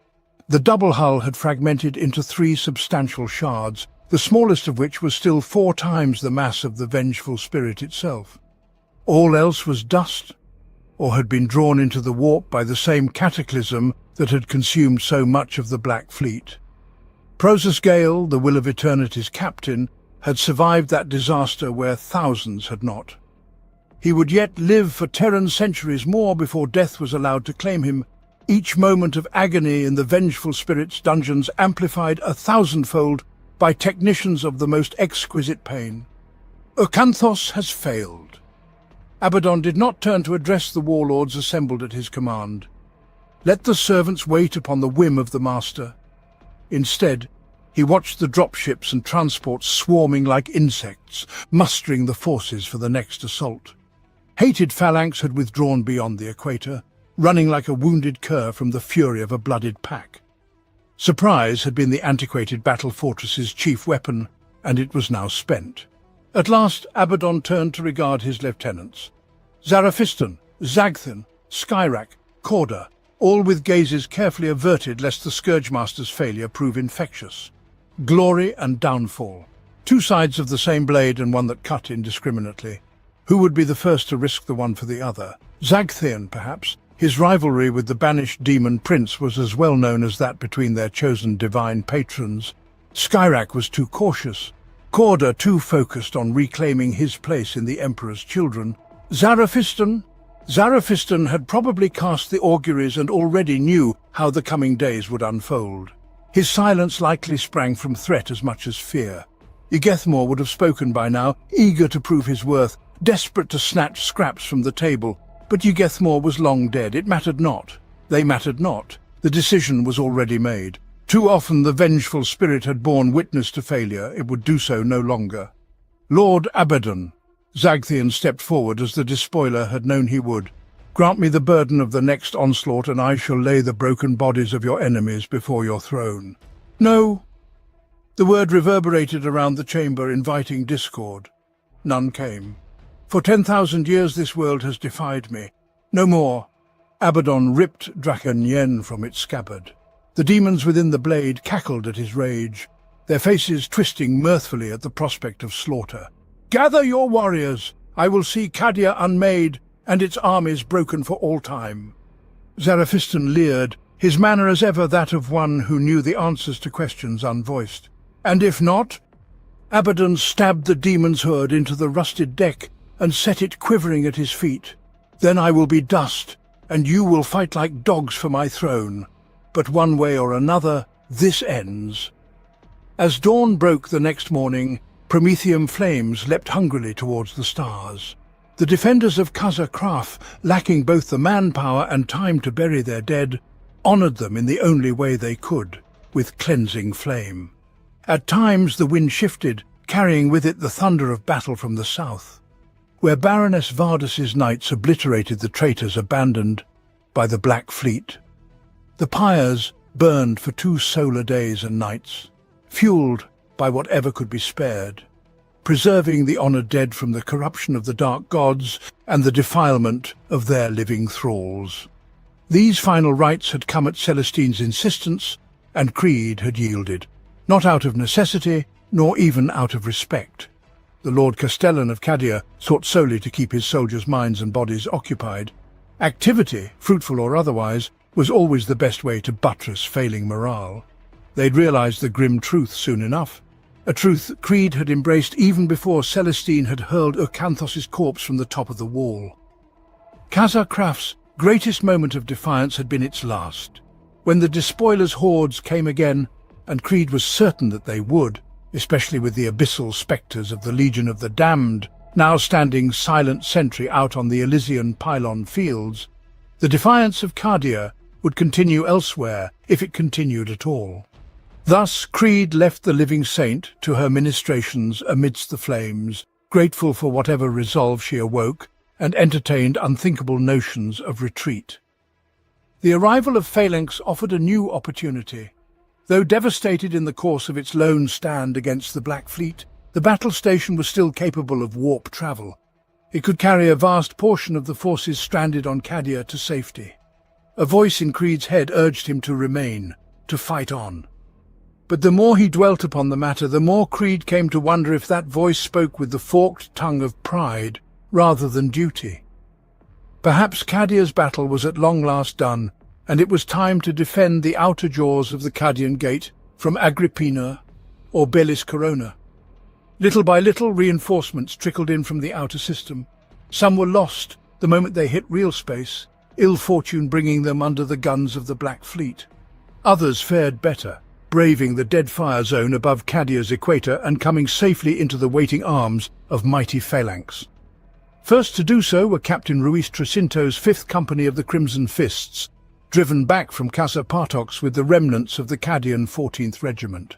Speaker 1: The double hull had fragmented into 3 substantial shards, the smallest of which was still 4 times the mass of the vengeful spirit itself. All else was dust, or had been drawn into the warp by the same cataclysm that had consumed so much of the Black Fleet. Prosus Gale, the will of eternity's captain, had survived that disaster where thousands had not. He would yet live for Terran centuries more before death was allowed to claim him, each moment of agony in the vengeful spirit's dungeons amplified 1,000-fold by technicians of the most exquisite pain. Acanthos has failed. Abaddon did not turn to address the warlords assembled at his command. Let the servants wait upon the whim of the master. Instead, he watched the dropships and transports swarming like insects, mustering the forces for the next assault. Hated Phalanx had withdrawn beyond the equator, running like a wounded cur from the fury of a blooded pack. Surprise had been the antiquated battle fortress's chief weapon, and it was now spent. At last, Abaddon turned to regard his lieutenants. Zaraphiston, Zagthon, Skyrak, Corda, all with gazes carefully averted lest the Scourgemaster's failure prove infectious. Glory and downfall. 2 sides of the same blade and one that cut indiscriminately. Who would be the first to risk the one for the other? Zagthon, perhaps. His rivalry with the banished demon prince was as well known as that between their chosen divine patrons. Skyrak was too cautious. Corda too focused on reclaiming his place in the Emperor's children. Zaraphiston had probably cast the auguries and already knew how the coming days would unfold. His silence likely sprang from threat as much as fear. Yegethmor would have spoken by now, eager to prove his worth, desperate to snatch scraps from the table. But Yegethmor was long dead. It mattered not. They mattered not. The decision was already made. Too often the vengeful spirit had borne witness to failure. It would do so no longer. Lord Abaddon. Zagthon stepped forward as the despoiler had known he would. Grant me the burden of the next onslaught, and I shall lay the broken bodies of your enemies before your throne." "No." The word reverberated around the chamber, inviting discord. None came. "For 10,000 years this world has defied me. No more." Abaddon ripped Draken Yen from its scabbard. The demons within the blade cackled at his rage, their faces twisting mirthfully at the prospect of slaughter. "Gather your warriors! I will see Cadia unmade, and its armies broken for all time." Zaraphiston leered, his manner as ever that of one who knew the answers to questions unvoiced. "And if not?" Abaddon stabbed the demon's hood into the rusted deck and set it quivering at his feet. "Then I will be dust, and you will fight like dogs for my throne. But one way or another, this ends." As dawn broke the next morning, Promethean flames leapt hungrily towards the stars. The defenders of Kraf, lacking both the manpower and time to bury their dead, honoured them in the only way they could, with cleansing flame. At times the wind shifted, carrying with it the thunder of battle from the south, where Baroness Vardas's knights obliterated the traitors abandoned by the Black Fleet. The pyres burned for 2 solar days and nights, fueled by whatever could be spared, preserving the honoured dead from the corruption of the dark gods and the defilement of their living thralls. These final rites had come at Celestine's insistence, and Creed had yielded, not out of necessity, nor even out of respect. The Lord Castellan of Cadia sought solely to keep his soldiers' minds and bodies occupied. Activity, fruitful or otherwise, was always the best way to buttress failing morale. They'd realized the grim truth soon enough, a truth Creed had embraced even before Celestine had hurled Ocanthos's corpse from the top of the wall. Kraf's greatest moment of defiance had been its last, when the despoilers' hordes came again, and Creed was certain that they would, especially with the abyssal spectres of the Legion of the Damned now standing silent sentry out on the Elysian pylon fields. The defiance of Cadia would continue elsewhere, if it continued at all. Thus Creed left the living saint to her ministrations amidst the flames, grateful for whatever resolve she awoke, and entertained unthinkable notions of retreat. The arrival of Phalanx offered a new opportunity. Though devastated in the course of its lone stand against the Black Fleet, the battle station was still capable of warp travel. It could carry a vast portion of the forces stranded on Cadia to safety. A voice in Creed's head urged him to remain, to fight on. But the more he dwelt upon the matter, the more Creed came to wonder if that voice spoke with the forked tongue of pride rather than duty. Perhaps Cadia's battle was at long last done, and it was time to defend the outer jaws of the Cadian Gate from Agrippina or Bellis Corona. Little by little, reinforcements trickled in from the outer system. Some were lost the moment they hit real space, ill fortune bringing them under the guns of the Black Fleet. Others fared better, braving the dead fire zone above Cadia's equator and coming safely into the waiting arms of mighty Phalanx. First to do so were Captain Ruiz Tracinto's 5th Company of the Crimson Fists, driven back from Casa Partox with the remnants of the Cadian 14th Regiment.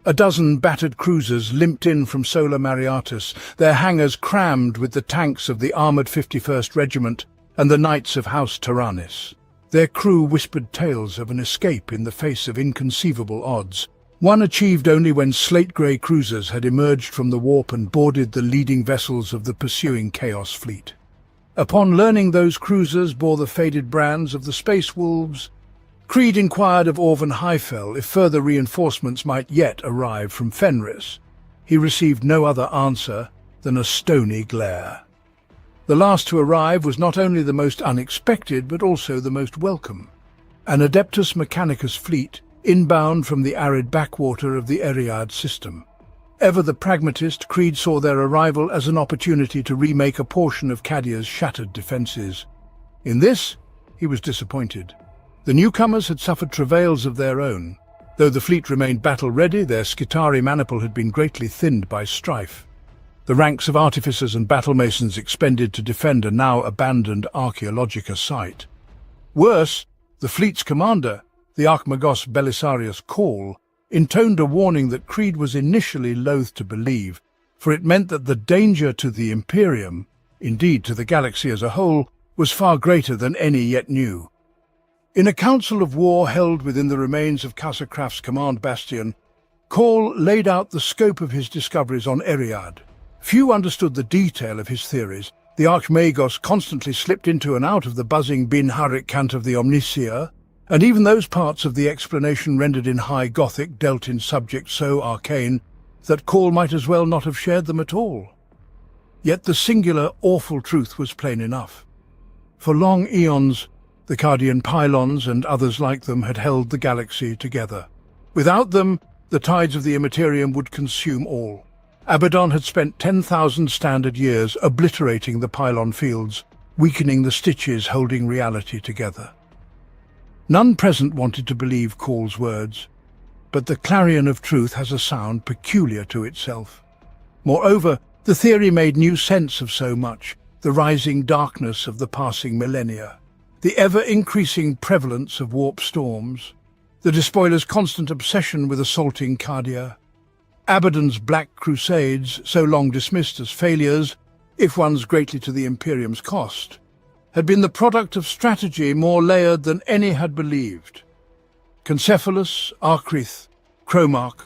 Speaker 1: A dozen battered cruisers limped in from Sola Mariatus, their hangars crammed with the tanks of the armoured 51st Regiment and the Knights of House Taranis. Their crew whispered tales of an escape in the face of inconceivable odds, one achieved only when slate-grey cruisers had emerged from the warp and boarded the leading vessels of the pursuing Chaos Fleet. Upon learning those cruisers bore the faded brands of the Space Wolves, Creed inquired of Orvan Highfell if further reinforcements might yet arrive from Fenris. He received no other answer than a stony glare. The last to arrive was not only the most unexpected, but also the most welcome. An Adeptus Mechanicus fleet, inbound from the arid backwater of the Eriad system. Ever the pragmatist, Creed saw their arrival as an opportunity to remake a portion of Cadia's shattered defences. In this, he was disappointed. The newcomers had suffered travails of their own. Though the fleet remained battle-ready, their Skitari maniple had been greatly thinned by strife. The ranks of artificers and battle-masons expended to defend a now abandoned Archaeologica site. Worse, the fleet's commander, the Archmagos Belisarius Call, intoned a warning that Creed was initially loath to believe, for it meant that the danger to the Imperium, indeed to the galaxy as a whole, was far greater than any yet knew. In a council of war held within the remains of Casa Craft's command bastion, Call laid out the scope of his discoveries on Eriad. Few understood the detail of his theories. The Archmagos constantly slipped into and out of the buzzing Bin Harik cant of the Omnicia, and even those parts of the explanation rendered in High Gothic dealt in subjects so arcane that Call might as well not have shared them at all. Yet the singular, awful truth was plain enough. For long eons, the Cadian pylons and others like them had held the galaxy together. Without them, the tides of the Immaterium would consume all. Abaddon had spent 10,000 standard years obliterating the pylon fields, weakening the stitches holding reality together. None present wanted to believe Call's words, but the clarion of truth has a sound peculiar to itself. Moreover, the theory made new sense of so much: the rising darkness of the passing millennia, the ever-increasing prevalence of warp storms, the Despoiler's constant obsession with assaulting Cadia, Abaddon's Black Crusades, so long dismissed as failures, if one's greatly to the Imperium's cost, had been the product of strategy more layered than any had believed. Concephalus, Arkrith, Cromarch,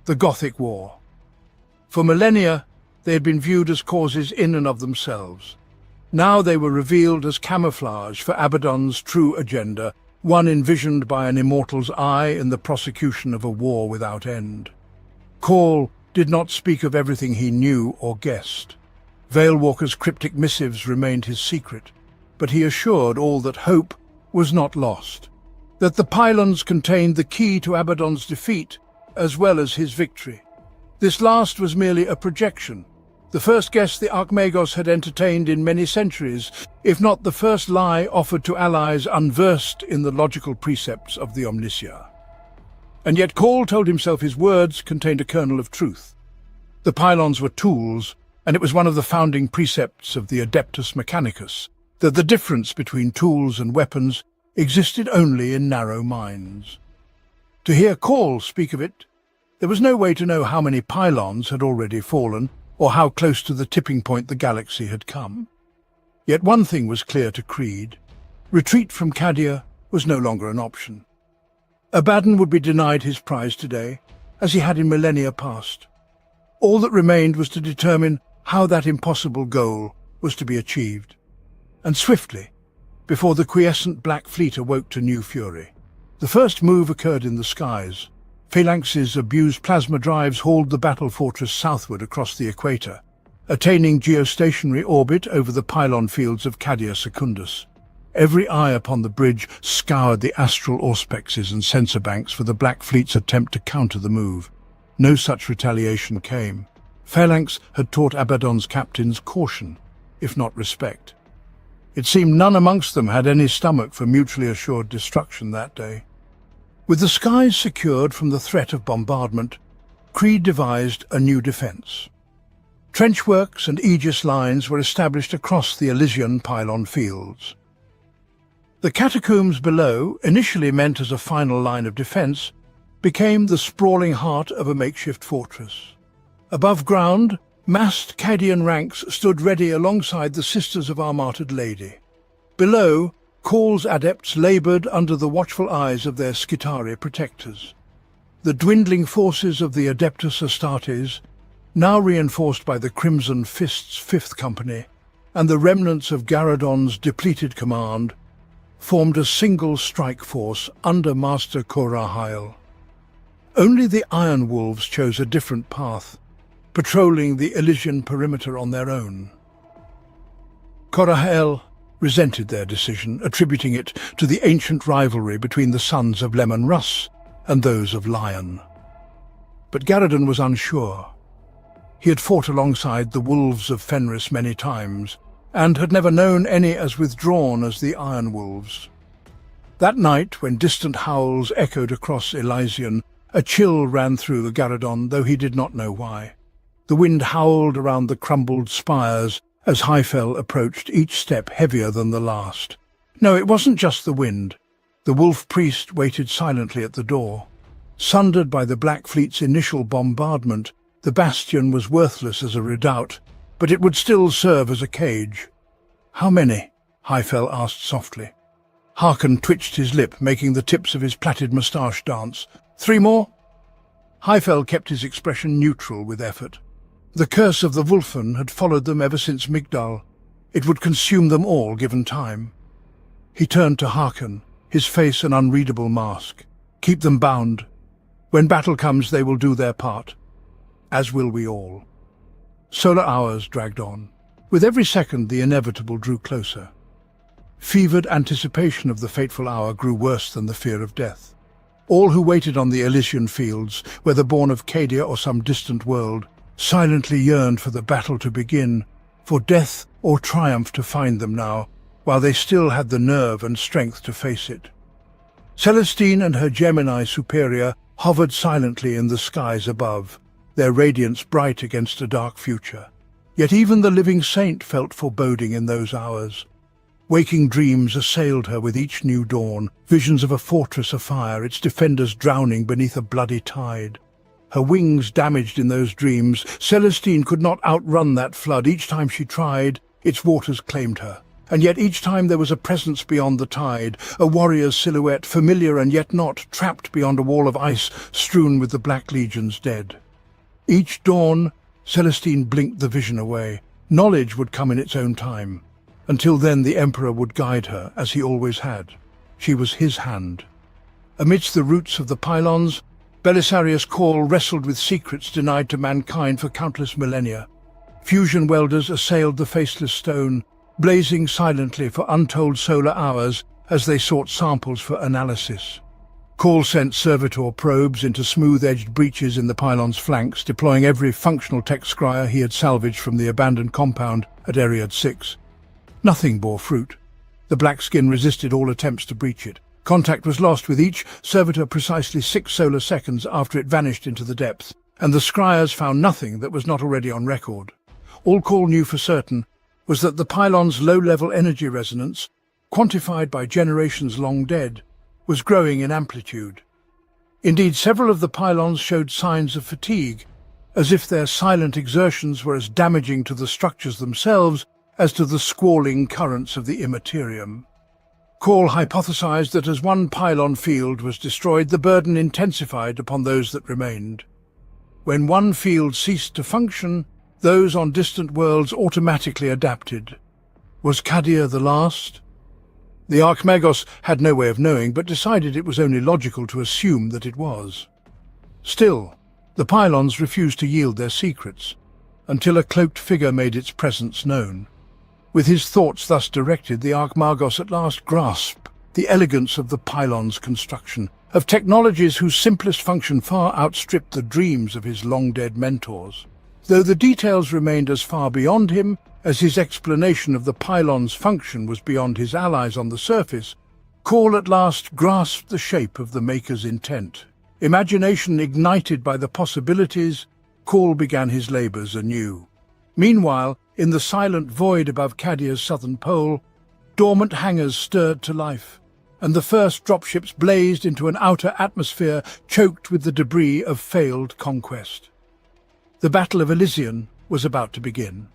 Speaker 1: the Gothic War. For millennia, they had been viewed as causes in and of themselves. Now they were revealed as camouflage for Abaddon's true agenda, one envisioned by an immortal's eye in the prosecution of a war without end. Call did not speak of everything he knew or guessed. Veilwalker's cryptic missives remained his secret, but he assured all that hope was not lost, that the pylons contained the key to Abaddon's defeat as well as his victory. This last was merely a projection, the first guess the Archmagos had entertained in many centuries, if not the first lie offered to allies unversed in the logical precepts of the Omnicia. And yet Call told himself his words contained a kernel of truth. The pylons were tools, and it was one of the founding precepts of the Adeptus Mechanicus that the difference between tools and weapons existed only in narrow minds. To hear Call speak of it, there was no way to know how many pylons had already fallen or how close to the tipping point the galaxy had come. Yet one thing was clear to Creed: retreat from Cadia was no longer an option. Abaddon would be denied his prize today, as he had in millennia past. All that remained was to determine how that impossible goal was to be achieved. And swiftly, before the quiescent Black Fleet awoke to new fury. The first move occurred in the skies. Phalanx's abused plasma drives hauled the battle fortress southward across the equator, attaining geostationary orbit over the pylon fields of Cadia Secundus. Every eye upon the bridge scoured the astral auspexes and sensor banks for the Black Fleet's attempt to counter the move. No such retaliation came. Phalanx had taught Abaddon's captains caution, if not respect. It seemed none amongst them had any stomach for mutually assured destruction that day. With the skies secured from the threat of bombardment, Creed devised a new defense. Trenchworks and aegis lines were established across the Elysian pylon fields. The catacombs below, initially meant as a final line of defense, became the sprawling heart of a makeshift fortress. Above ground, massed Cadian ranks stood ready alongside the Sisters of Our Martyred Lady. Below, Call's adepts laboured under the watchful eyes of their Skitarii protectors. The dwindling forces of the Adeptus Astartes, now reinforced by the Crimson Fist's 5th Company, and the remnants of Garadon's depleted command, formed a single strike force under Master Korahael. Only the Iron Wolves chose a different path, patrolling the Elysian perimeter on their own. Korahael resented their decision, attributing it to the ancient rivalry between the sons of Lemon Russ and those of Lion. But Garadon was unsure. He had fought alongside the Wolves of Fenris many times, and had never known any as withdrawn as the Iron Wolves. That night, when distant howls echoed across Elysian, a chill ran through Garadon, though he did not know why. The wind howled around the crumbled spires as Hyfel approached, each step heavier than the last. No, it wasn't just the wind. The wolf priest waited silently at the door. Sundered by the Black Fleet's initial bombardment, the bastion was worthless as a redoubt, but it would still serve as a cage. How many? Highfell asked softly. Harkon twitched his lip, making the tips of his plaited moustache dance. 3 more? Highfell kept his expression neutral with effort. The curse of the Wulfen had followed them ever since Migdal. It would consume them all, given time. He turned to Harkon, his face an unreadable mask. Keep them bound. When battle comes, they will do their part. As will we all. Solar hours dragged on. With every second, the inevitable drew closer. Fevered anticipation of the fateful hour grew worse than the fear of death. All who waited on the Elysian fields, whether born of Cadia or some distant world, silently yearned for the battle to begin, for death or triumph to find them now, while they still had the nerve and strength to face it. Celestine and her Gemini superior hovered silently in the skies above, their radiance bright against a dark future. Yet even the living saint felt foreboding in those hours. Waking dreams assailed her with each new dawn, visions of a fortress afire, its defenders drowning beneath a bloody tide. Her wings damaged in those dreams, Celestine could not outrun that flood. Each time she tried, its waters claimed her. And yet each time there was a presence beyond the tide, a warrior's silhouette, familiar and yet not, trapped beyond a wall of ice strewn with the Black Legion's dead. Each dawn, Celestine blinked the vision away. Knowledge would come in its own time. Until then, the Emperor would guide her, as he always had. She was his hand. Amidst the roots of the pylons, Belisarius Cawl wrestled with secrets denied to mankind for countless millennia. Fusion welders assailed the faceless stone, blazing silently for untold solar hours as they sought samples for analysis. Cawl sent servitor probes into smooth-edged breaches in the pylon's flanks, deploying every functional tech scryer he had salvaged from the abandoned compound at Eriad 6. Nothing bore fruit. The black skin resisted all attempts to breach it. Contact was lost with each servitor precisely 6 solar seconds after it vanished into the depths, and the scryers found nothing that was not already on record. All Cawl knew for certain was that the pylon's low-level energy resonance, quantified by generations long dead, was growing in amplitude. Indeed, several of the pylons showed signs of fatigue, as if their silent exertions were as damaging to the structures themselves as to the squalling currents of the immaterium. Cawl hypothesized that as one pylon field was destroyed, the burden intensified upon those that remained. When one field ceased to function, those on distant worlds automatically adapted. Was Cadia the last? The Archmagos had no way of knowing, but decided it was only logical to assume that it was. Still, the pylons refused to yield their secrets, until a cloaked figure made its presence known. With his thoughts thus directed, the Archmagos at last grasped the elegance of the pylon's construction, of technologies whose simplest function far outstripped the dreams of his long-dead mentors. Though the details remained as far beyond him as his explanation of the pylon's function was beyond his allies on the surface, Cawl at last grasped the shape of the Maker's intent. Imagination ignited by the possibilities, Cawl began his labours anew. Meanwhile, in the silent void above Cadia's southern pole, dormant hangars stirred to life, and the first dropships blazed into an outer atmosphere choked with the debris of failed conquest. The Battle of Elysian was about to begin.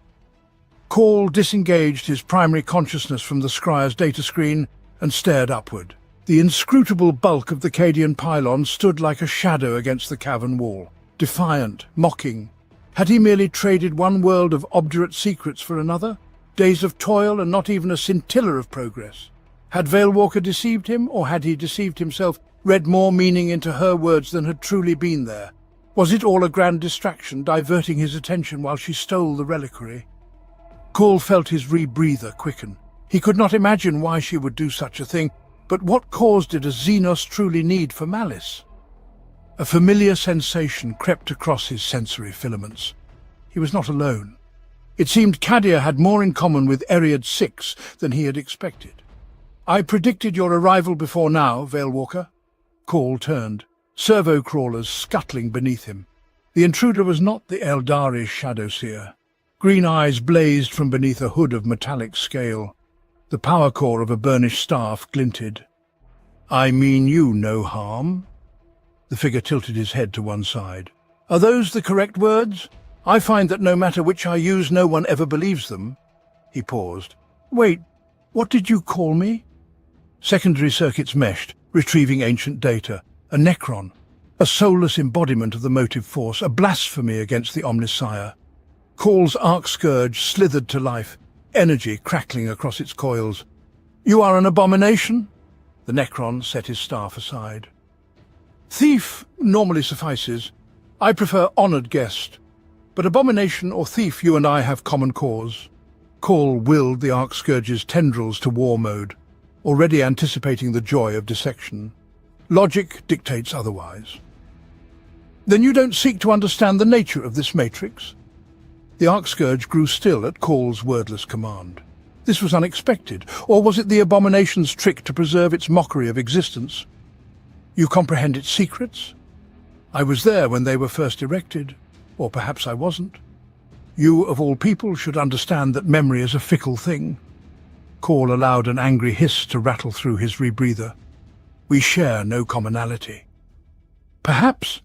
Speaker 1: Cawl disengaged his primary consciousness from the scryer's data screen and stared upward. The inscrutable bulk of the Cadian pylon stood like a shadow against the cavern wall, defiant, mocking. Had he merely traded one world of obdurate secrets for another? Days of toil and not even a scintilla of progress? Had Veilwalker deceived him, or had he deceived himself, read more meaning into her words than had truly been there? Was it all a grand distraction, diverting his attention while she stole the reliquary? Cawl felt his rebreather quicken. He could not imagine why she would do such a thing, but what caused it as Xenos truly need for malice? A familiar sensation crept across his sensory filaments. He was not alone. It seemed Cadia had more in common with Eriad 6 than he had expected. "I predicted your arrival before now, Veilwalker." Cawl turned, servo crawlers scuttling beneath him. The intruder was not the Eldarish shadow seer. Green eyes blazed from beneath a hood of metallic scale. The power core of a burnished staff glinted. "I mean you no harm." The figure tilted his head to one side. "Are those the correct words? I find that no matter which I use, no one ever believes them." He paused. "Wait, What did you call me? Secondary circuits meshed, retrieving ancient data. A Necron. A soulless embodiment of the motive force, a blasphemy against the Omnissiah. Call's arc scourge slithered to life, energy crackling across its coils. You are an abomination? The Necron set his staff aside. Thief normally suffices. I prefer honoured guest. But abomination or thief, you and I have common cause. Call willed the arc scourge's tendrils to war mode, already anticipating the joy of dissection. Logic dictates otherwise. Then you don't seek to understand the nature of this matrix? The Arcscourge grew still at Call's wordless command. This was unexpected, or was it the abomination's trick to preserve its mockery of existence? You comprehend its secrets? I was there when they were first erected, or perhaps I wasn't. You, of all people, should understand that memory is a fickle thing. Call allowed an angry hiss to rattle through his rebreather. We share no commonality. Perhaps.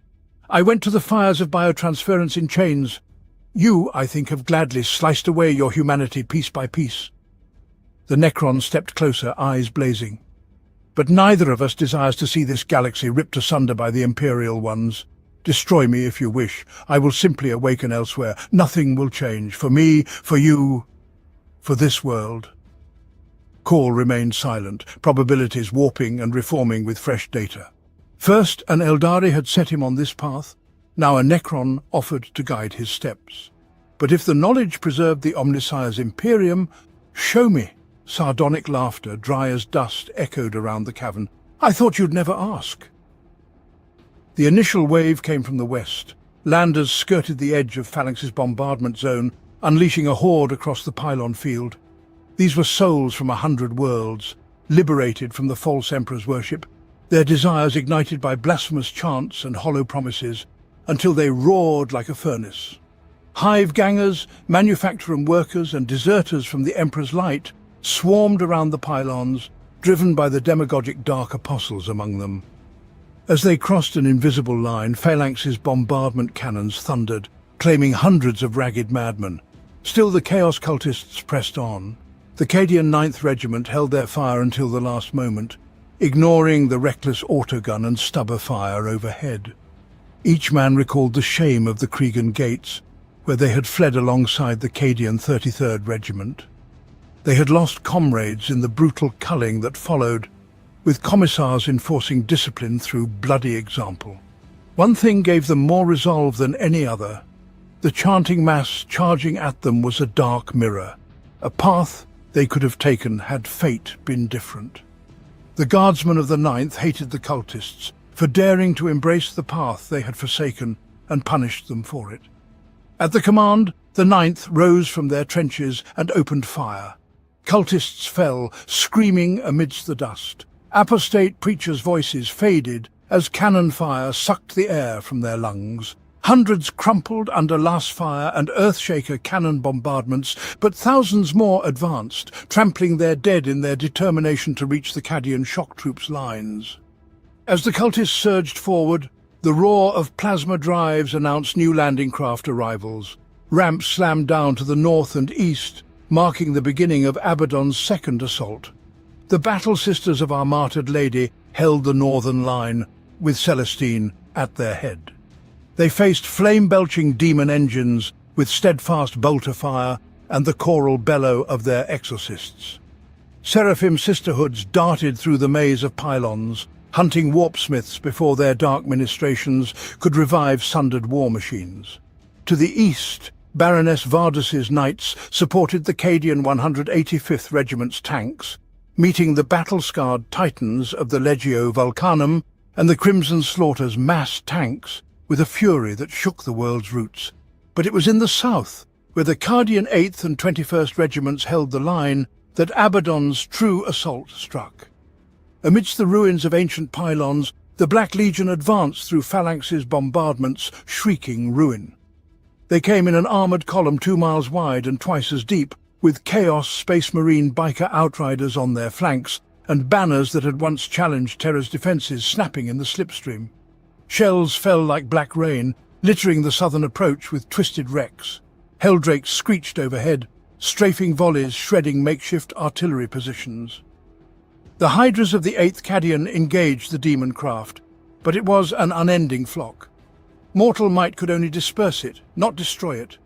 Speaker 1: I went to the fires of biotransference in chains. You, I think, have gladly sliced away your humanity piece by piece. The Necron stepped closer, eyes blazing. But neither of us desires to see this galaxy ripped asunder by the Imperial ones. Destroy me if you wish. I will simply awaken elsewhere. Nothing will change. For me, for you, for this world. Call remained silent, probabilities warping and reforming with fresh data. First, an Eldari had set him on this path. Now a Necron offered to guide his steps. But if the knowledge preserved the Omnissiah's Imperium, show me. Sardonic laughter, dry as dust, echoed around the cavern. I thought you'd never ask. The initial wave came from the west. Landers skirted the edge of Phalanx's bombardment zone, unleashing a horde across the pylon field. These were souls from 100 worlds, liberated from the false Emperor's worship, their desires ignited by blasphemous chants and hollow promises, until they roared like a furnace. Hive-gangers, manufacturing workers and deserters from the Emperor's light swarmed around the pylons, driven by the demagogic Dark Apostles among them. As they crossed an invisible line, Phalanx's bombardment cannons thundered, claiming hundreds of ragged madmen. Still the Chaos cultists pressed on. The Cadian 9th Regiment held their fire until the last moment, ignoring the reckless autogun and stubber fire overhead. Each man recalled the shame of the Cregan Gates, where they had fled alongside the Cadian 33rd Regiment. They had lost comrades in the brutal culling that followed, with commissars enforcing discipline through bloody example. One thing gave them more resolve than any other. The chanting mass charging at them was a dark mirror, a path they could have taken had fate been different. The guardsmen of the 9th hated the cultists for daring to embrace the path they had forsaken and punished them for it. At the command, the 9th rose from their trenches and opened fire. Cultists fell, screaming amidst the dust. Apostate preachers' voices faded as cannon fire sucked the air from their lungs. Hundreds crumpled under last fire and earthshaker cannon bombardments, but thousands more advanced, trampling their dead in their determination to reach the Cadian shock troops' lines. As the cultists surged forward, the roar of plasma drives announced new landing craft arrivals. Ramps slammed down to the north and east, marking the beginning of Abaddon's second assault. The battle sisters of our martyred lady held the northern line, with Celestine at their head. They faced flame-belching demon engines with steadfast bolter fire and the choral bellow of their exorcists. Seraphim sisterhoods darted through the maze of pylons, hunting warpsmiths before their dark ministrations could revive sundered war machines. To the east, Baroness Vardas's knights supported the Cadian 185th Regiment's tanks, meeting the battle-scarred titans of the Legio Vulcanum and the Crimson Slaughter's massed tanks with a fury that shook the world's roots. But it was in the south, where the Cadian 8th and 21st Regiments held the line, that Abaddon's true assault struck. Amidst the ruins of ancient pylons, the Black Legion advanced through Phalanx's bombardments, shrieking ruin. They came in an armoured column 2 miles wide and twice as deep, with Chaos Space Marine biker outriders on their flanks and banners that had once challenged Terra's defences snapping in the slipstream. Shells fell like black rain, littering the southern approach with twisted wrecks. Helldrakes screeched overhead, strafing volleys shredding makeshift artillery positions. The hydras of the 8th Cadian engaged the demon craft, but it was an unending flock. Mortal might could only disperse it, not destroy it.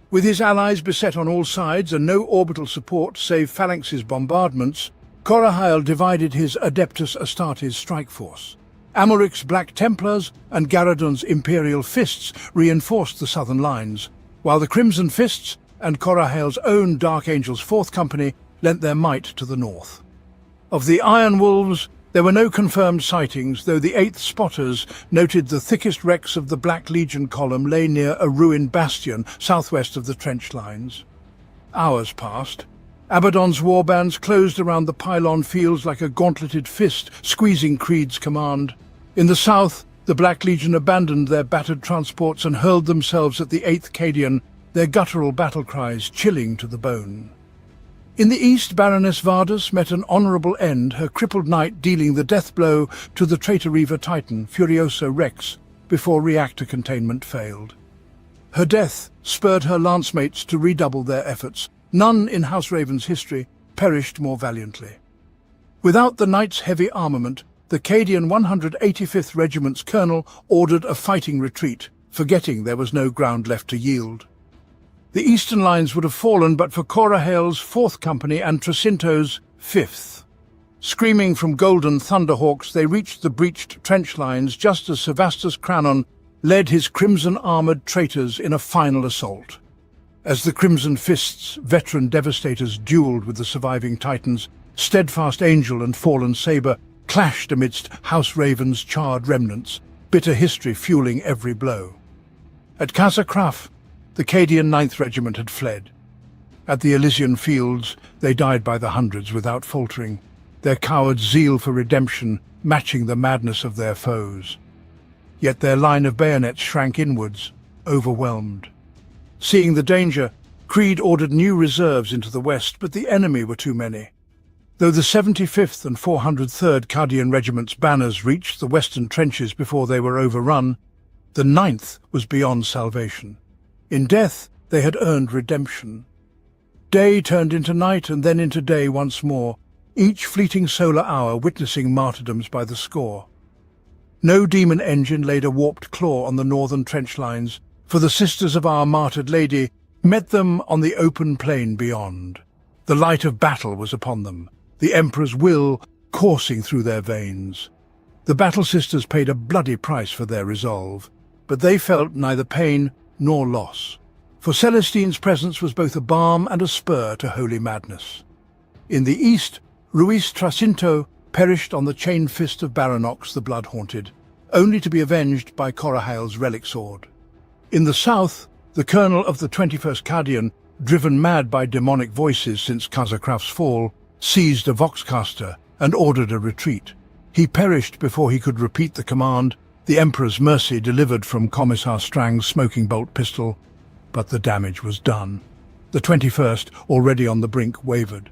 Speaker 1: With his allies beset on all sides and no orbital support save Phalanx's bombardments, Corahile divided his Adeptus Astartes strike force. Amalric's Black Templars and Garadon's Imperial Fists reinforced the southern lines, while the Crimson Fists and Corahile's own Dark Angel's 4th Company lent their might to the north. Of the Iron Wolves, there were no confirmed sightings, though the 8th Spotters noted the thickest wrecks of the Black Legion column lay near a ruined bastion southwest of the trench lines. Hours passed. Abaddon's warbands closed around the pylon fields like a gauntleted fist, squeezing Creed's command. In the south, the Black Legion abandoned their battered transports and hurled themselves at the 8th Cadian, their guttural battle cries chilling to the bone. In the east, Baroness Vardus met an honourable end, her crippled knight dealing the death blow to the Traitoriva Titan, Furioso Rex, before reactor containment failed. Her death spurred her lancemates to redouble their efforts. None in House Raven's history perished more valiantly. Without the knight's heavy armament, the Cadian 185th Regiment's colonel ordered a fighting retreat, forgetting there was no ground left to yield. The eastern lines would have fallen but for Corahile's 4th Company and Tracinto's 5th. Screaming from golden thunderhawks, they reached the breached trench lines just as Sevastus Cranon led his crimson-armoured traitors in a final assault. As the Crimson Fist's veteran devastators duelled with the surviving Titans, Steadfast Angel and Fallen Saber clashed amidst House Raven's charred remnants, bitter history fueling every blow. At Casa Craf, the Cadian 9th Regiment had fled. At the Elysian Fields, they died by the hundreds without faltering, their coward zeal for redemption matching the madness of their foes. Yet their line of bayonets shrank inwards, overwhelmed. Seeing the danger, Creed ordered new reserves into the west, but the enemy were too many. Though the 75th and 403rd Cadian Regiment's banners reached the western trenches before they were overrun, the 9th was beyond salvation. In death, they had earned redemption. Day turned into night and then into day once more, each fleeting solar hour witnessing martyrdoms by the score. No demon engine laid a warped claw on the northern trench lines, for the Sisters of Our Martyred Lady met them on the open plain beyond. The light of battle was upon them, the Emperor's will coursing through their veins. The Battle Sisters paid a bloody price for their resolve, but they felt neither pain nor loss, for Celestine's presence was both a balm and a spur to holy madness. In the east, Ruiz Tracinto perished on the chain fist of Baranox the Blood-Haunted, only to be avenged by Corahile's relic sword. In the south, the colonel of the 21st Cadian, driven mad by demonic voices since Casa Craf's fall, seized a voxcaster and ordered a retreat. He perished before he could repeat the command, the Emperor's mercy delivered from Commissar Strang's smoking bolt pistol, but the damage was done. The 21st, already on the brink, wavered.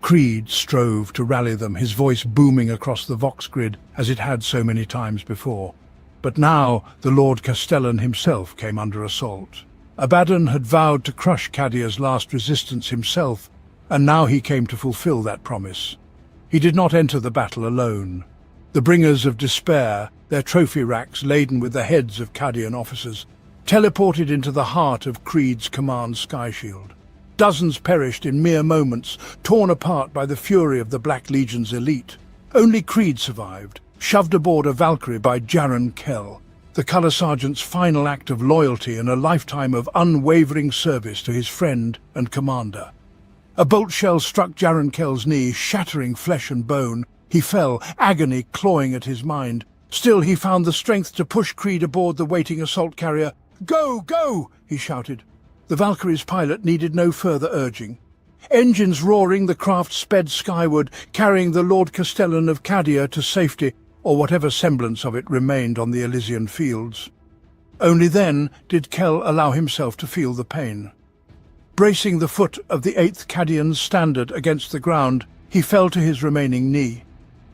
Speaker 1: Creed strove to rally them, his voice booming across the vox grid as it had so many times before. But now the Lord Castellan himself came under assault. Abaddon had vowed to crush Cadia's last resistance himself, and now he came to fulfill that promise. He did not enter the battle alone. The bringers of despair, their trophy racks laden with the heads of Cadian officers, teleported into the heart of Creed's command sky shield. Dozens perished in mere moments, torn apart by the fury of the Black Legion's elite. Only Creed survived, shoved aboard a Valkyrie by Jaren Kell, the Colour Sergeant's final act of loyalty and a lifetime of unwavering service to his friend and commander. A bolt shell struck Jaren Kell's knee, shattering flesh and bone. He fell, agony clawing at his mind. Still he found the strength to push Creed aboard the waiting assault carrier. "Go, go!" he shouted. The Valkyrie's pilot needed no further urging. Engines roaring, the craft sped skyward, carrying the Lord Castellan of Cadia to safety, or whatever semblance of it remained on the Elysian fields. Only then did Kell allow himself to feel the pain. Bracing the foot of the 8th Cadian's standard against the ground, he fell to his remaining knee.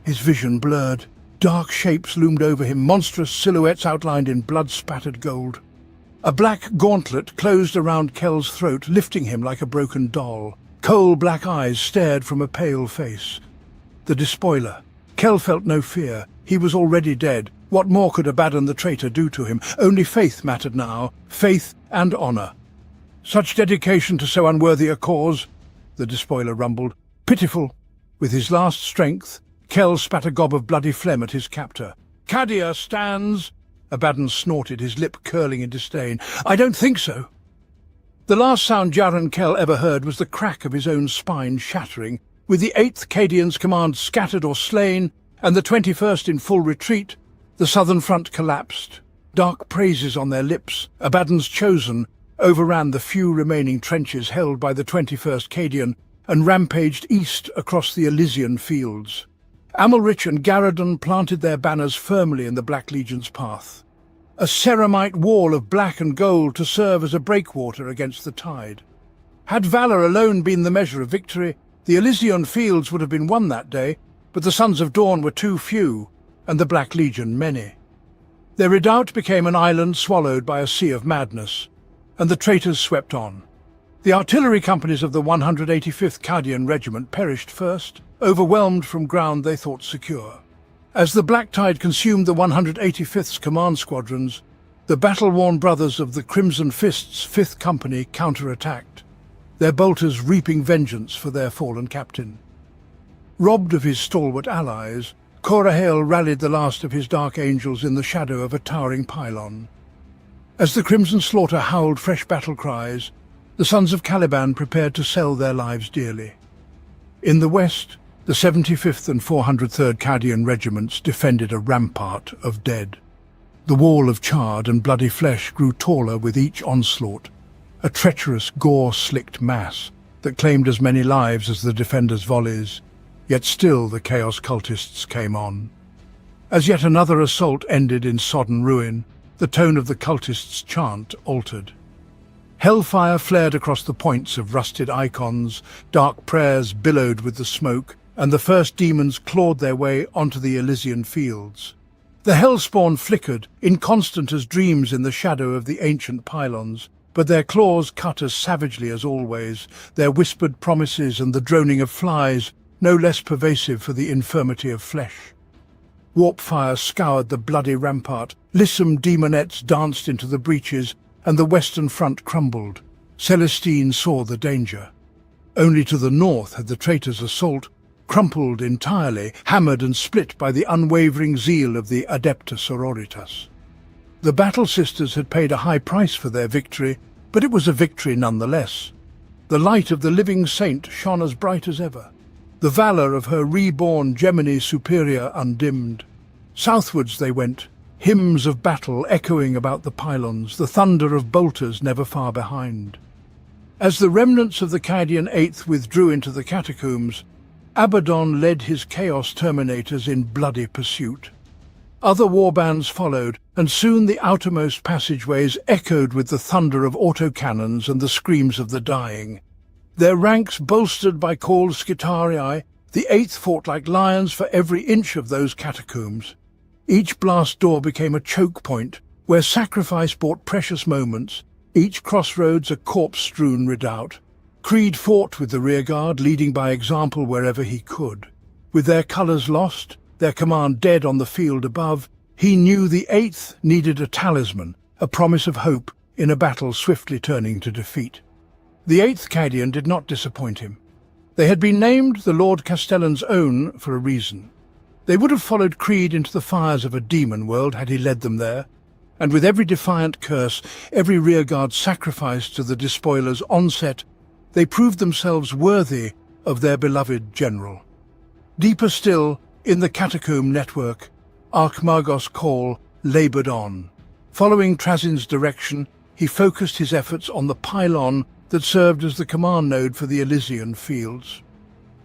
Speaker 1: His vision blurred. Dark shapes loomed over him, monstrous silhouettes outlined in blood-spattered gold. A black gauntlet closed around Kell's throat, lifting him like a broken doll. Coal-black eyes stared from a pale face. The despoiler. Kell felt no fear. He was already dead. What more could Abaddon the traitor do to him? Only faith mattered now. Faith and honor. Such dedication to so unworthy a cause, the despoiler rumbled. Pitiful. With his last strength, Kell spat a gob of bloody phlegm at his captor. Cadia stands... Abaddon snorted, his lip curling in disdain. I don't think so. The last sound Jaron Kell ever heard was the crack of his own spine shattering. With the 8th Cadian's command scattered or slain, and the 21st in full retreat, the southern front collapsed. Dark praises on their lips, Abaddon's chosen, overran the few remaining trenches held by the 21st Cadian and rampaged east across the Elysian fields. Amalrich and Garradon planted their banners firmly in the Black Legion's path. A ceramite wall of black and gold to serve as a breakwater against the tide. Had valour alone been the measure of victory, the Elysian fields would have been won that day, but the Sons of Dawn were too few, and the Black Legion many. Their redoubt became an island swallowed by a sea of madness, and the traitors swept on. The artillery companies of the 185th Cadian Regiment perished first, overwhelmed from ground they thought secure. As the black tide consumed the 185th's command squadrons, the battle-worn brothers of the Crimson Fist's 5th Company counterattacked, their bolters reaping vengeance for their fallen captain. Robbed of his stalwart allies, Corahale rallied the last of his Dark Angels in the shadow of a towering pylon. As the Crimson Slaughter howled fresh battle cries, the Sons of Caliban prepared to sell their lives dearly. In the west, the 75th and 403rd Cadian regiments defended a rampart of dead. The wall of charred and bloody flesh grew taller with each onslaught, a treacherous, gore-slicked mass that claimed as many lives as the defenders' volleys, yet still the Chaos cultists came on. As yet another assault ended in sodden ruin, the tone of the cultists' chant altered. Hellfire flared across the points of rusted icons, dark prayers billowed with the smoke, and the first demons clawed their way onto the Elysian fields. The Hellspawn flickered, inconstant as dreams in the shadow of the ancient pylons, but their claws cut as savagely as always, their whispered promises and the droning of flies no less pervasive for the infirmity of flesh. Warpfire scoured the bloody rampart, lissom demonettes danced into the breaches, and the western front crumbled. Celestine saw the danger. Only to the north had the traitors' assault crumpled entirely, hammered and split by the unwavering zeal of the Adepta Sororitas. The Battle Sisters had paid a high price for their victory, but it was a victory nonetheless. The light of the living saint shone as bright as ever, the valour of her reborn Gemini Superior undimmed. Southwards they went, hymns of battle echoing about the pylons, the thunder of bolters never far behind. As the remnants of the Cadian Eighth withdrew into the catacombs, Abaddon led his Chaos Terminators in bloody pursuit. Other warbands followed, and soon the outermost passageways echoed with the thunder of autocannons and the screams of the dying. Their ranks bolstered by called Skitarii, the Eighth fought like lions for every inch of those catacombs. Each blast door became a choke point, where sacrifice bought precious moments, each crossroads a corpse-strewn redoubt. Creed fought with the rearguard, leading by example wherever he could. With their colours lost, their command dead on the field above, he knew the Eighth needed a talisman, a promise of hope in a battle swiftly turning to defeat. The 8th Cadian did not disappoint him. They had been named the Lord Castellan's own for a reason. They would have followed Creed into the fires of a demon world had he led them there, and with every defiant curse, every rearguard sacrificed to the despoiler's onset, they proved themselves worthy of their beloved general. Deeper still, in the catacomb network, Archmagos Call laboured on. Following Trazyn's direction, he focused his efforts on the pylon that served as the command node for the Elysian fields.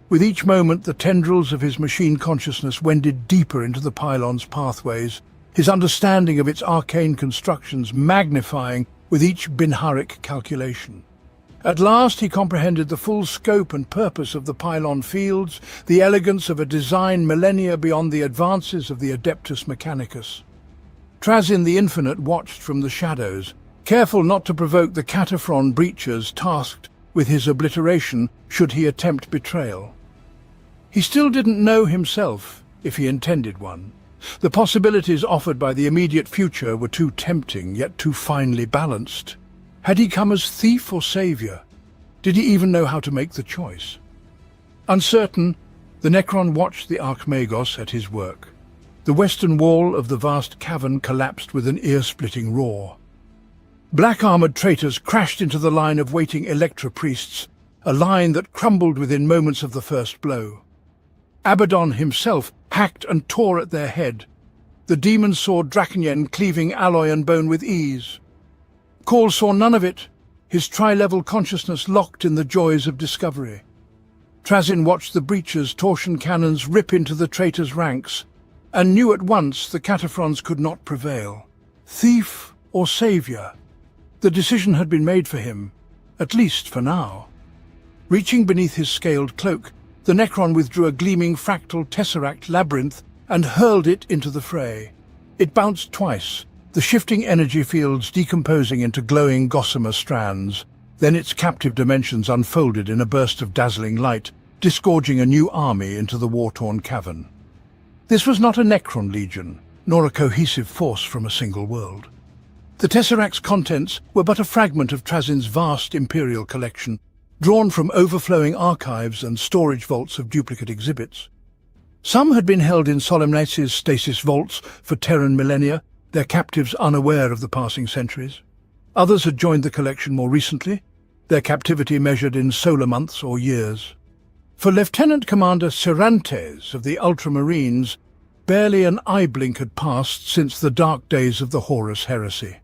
Speaker 1: With each moment, the tendrils of his machine consciousness wended deeper into the pylon's pathways, his understanding of its arcane constructions magnifying with each Binharic calculation. At last he comprehended the full scope and purpose of the pylon fields, the elegance of a design millennia beyond the advances of the Adeptus Mechanicus. Trazyn the Infinite watched from the shadows, careful not to provoke the Cataphron breachers tasked with his obliteration should he attempt betrayal. He still didn't know himself if he intended one. The possibilities offered by the immediate future were too tempting, yet too finely balanced. Had he come as thief or savior? Did he even know how to make the choice? Uncertain, the Necron watched the Archmagos at his work. The western wall of the vast cavern collapsed with an ear-splitting roar. Black-armoured traitors crashed into the line of waiting Electra priests, a line that crumbled within moments of the first blow. Abaddon himself hacked and tore at their head. The demon saw Drakenyen cleaving alloy and bone with ease. Call saw none of it, his tri-level consciousness locked in the joys of discovery. Trazyn watched the breachers' torsion cannons rip into the traitors' ranks, and knew at once the Cataphrons could not prevail. Thief or savior? The decision had been made for him, at least for now. Reaching beneath his scaled cloak, the Necron withdrew a gleaming fractal tesseract labyrinth and hurled it into the fray. It bounced twice, the shifting energy fields decomposing into glowing gossamer strands. Then its captive dimensions unfolded in a burst of dazzling light, disgorging a new army into the war-torn cavern. This was not a Necron legion, nor a cohesive force from a single world. The Tesseract's contents were but a fragment of Trazyn's vast imperial collection, drawn from overflowing archives and storage vaults of duplicate exhibits. Some had been held in Solemnace's stasis vaults for Terran millennia, their captives unaware of the passing centuries. Others had joined the collection more recently, their captivity measured in solar months or years. For Lieutenant Commander Cervantes of the Ultramarines, barely an eye blink had passed since the dark days of the Horus heresy.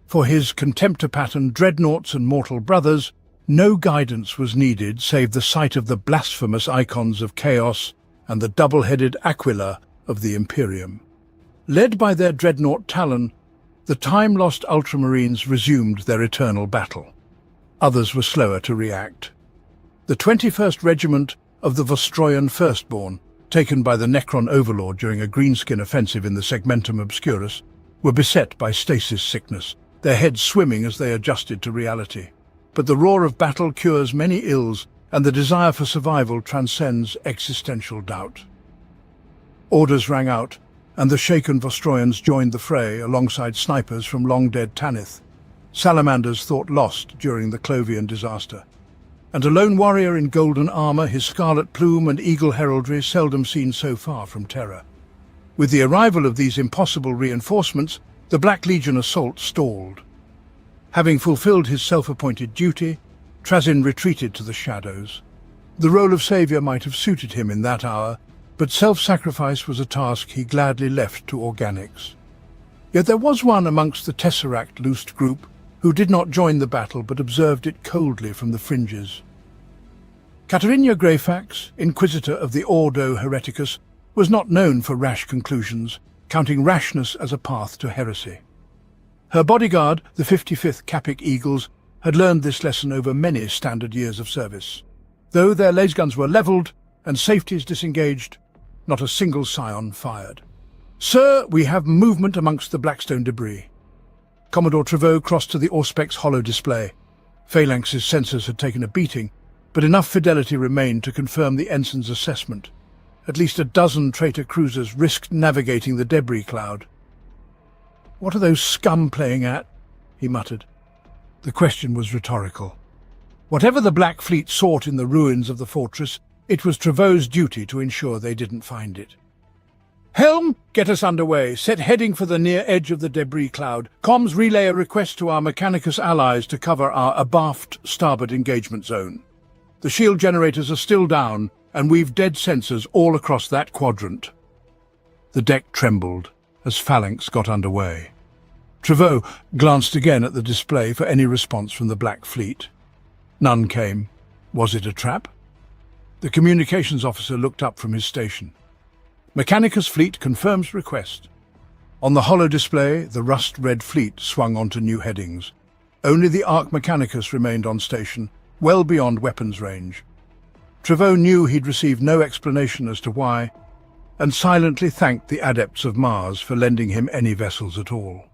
Speaker 1: For his contemptor-patterned dreadnoughts and mortal brothers, no guidance was needed save the sight of the blasphemous icons of chaos and the double-headed Aquila of the Imperium. Led by their dreadnought Talon, the time-lost Ultramarines resumed their eternal battle. Others were slower to react. The 21st Regiment of the Vostroyan Firstborn, taken by the Necron Overlord during a greenskin offensive in the Segmentum Obscurus, were beset by stasis sickness, their heads swimming as they adjusted to reality. But the roar of battle cures many ills, and the desire for survival transcends existential doubt. Orders rang out, and the shaken Vostroyans joined the fray alongside snipers from long-dead Tanith, salamanders thought lost during the Clovian disaster. And a lone warrior in golden armor, his scarlet plume and eagle heraldry seldom seen so far from Terra. With the arrival of these impossible reinforcements, the Black Legion assault stalled. Having fulfilled his self-appointed duty, Trazyn retreated to the shadows. The role of savior might have suited him in that hour, but self-sacrifice was a task he gladly left to organics. Yet there was one amongst the Tesseract-loosed group who did not join the battle but observed it coldly from the fringes. Katerina Greyfax, Inquisitor of the Ordo Hereticus, was not known for rash conclusions, counting rashness as a path to heresy. Her bodyguard, the 55th Capic Eagles, had learned this lesson over many standard years of service. Though their lasguns were levelled and safeties disengaged, not a single scion fired. "Sir, we have movement amongst the Blackstone debris." Commodore Trevaux crossed to the Auspex holo display. Phalanx's sensors had taken a beating, but enough fidelity remained to confirm the ensign's assessment. At least a dozen traitor cruisers risked navigating the debris cloud. "What are those scum playing at?" he muttered. The question was rhetorical. Whatever the Black Fleet sought in the ruins of the fortress, it was Trevaux's duty to ensure they didn't find it. "Helm, get us underway. Set heading for the near edge of the debris cloud. Comms relay a request to our Mechanicus allies to cover our abaft starboard engagement zone. The shield generators are still down, and we've dead sensors all across that quadrant." The deck trembled as Phalanx got underway. Trevaux glanced again at the display for any response from the Black Fleet. None came. Was it a trap? The communications officer looked up from his station. "Mechanicus Fleet confirms request." On the holo display, the rust-red fleet swung onto new headings. Only the Arch Mechanicus remained on station, well beyond weapons range. Trevaux knew he'd received no explanation as to why, and silently thanked the adepts of Mars for lending him any vessels at all.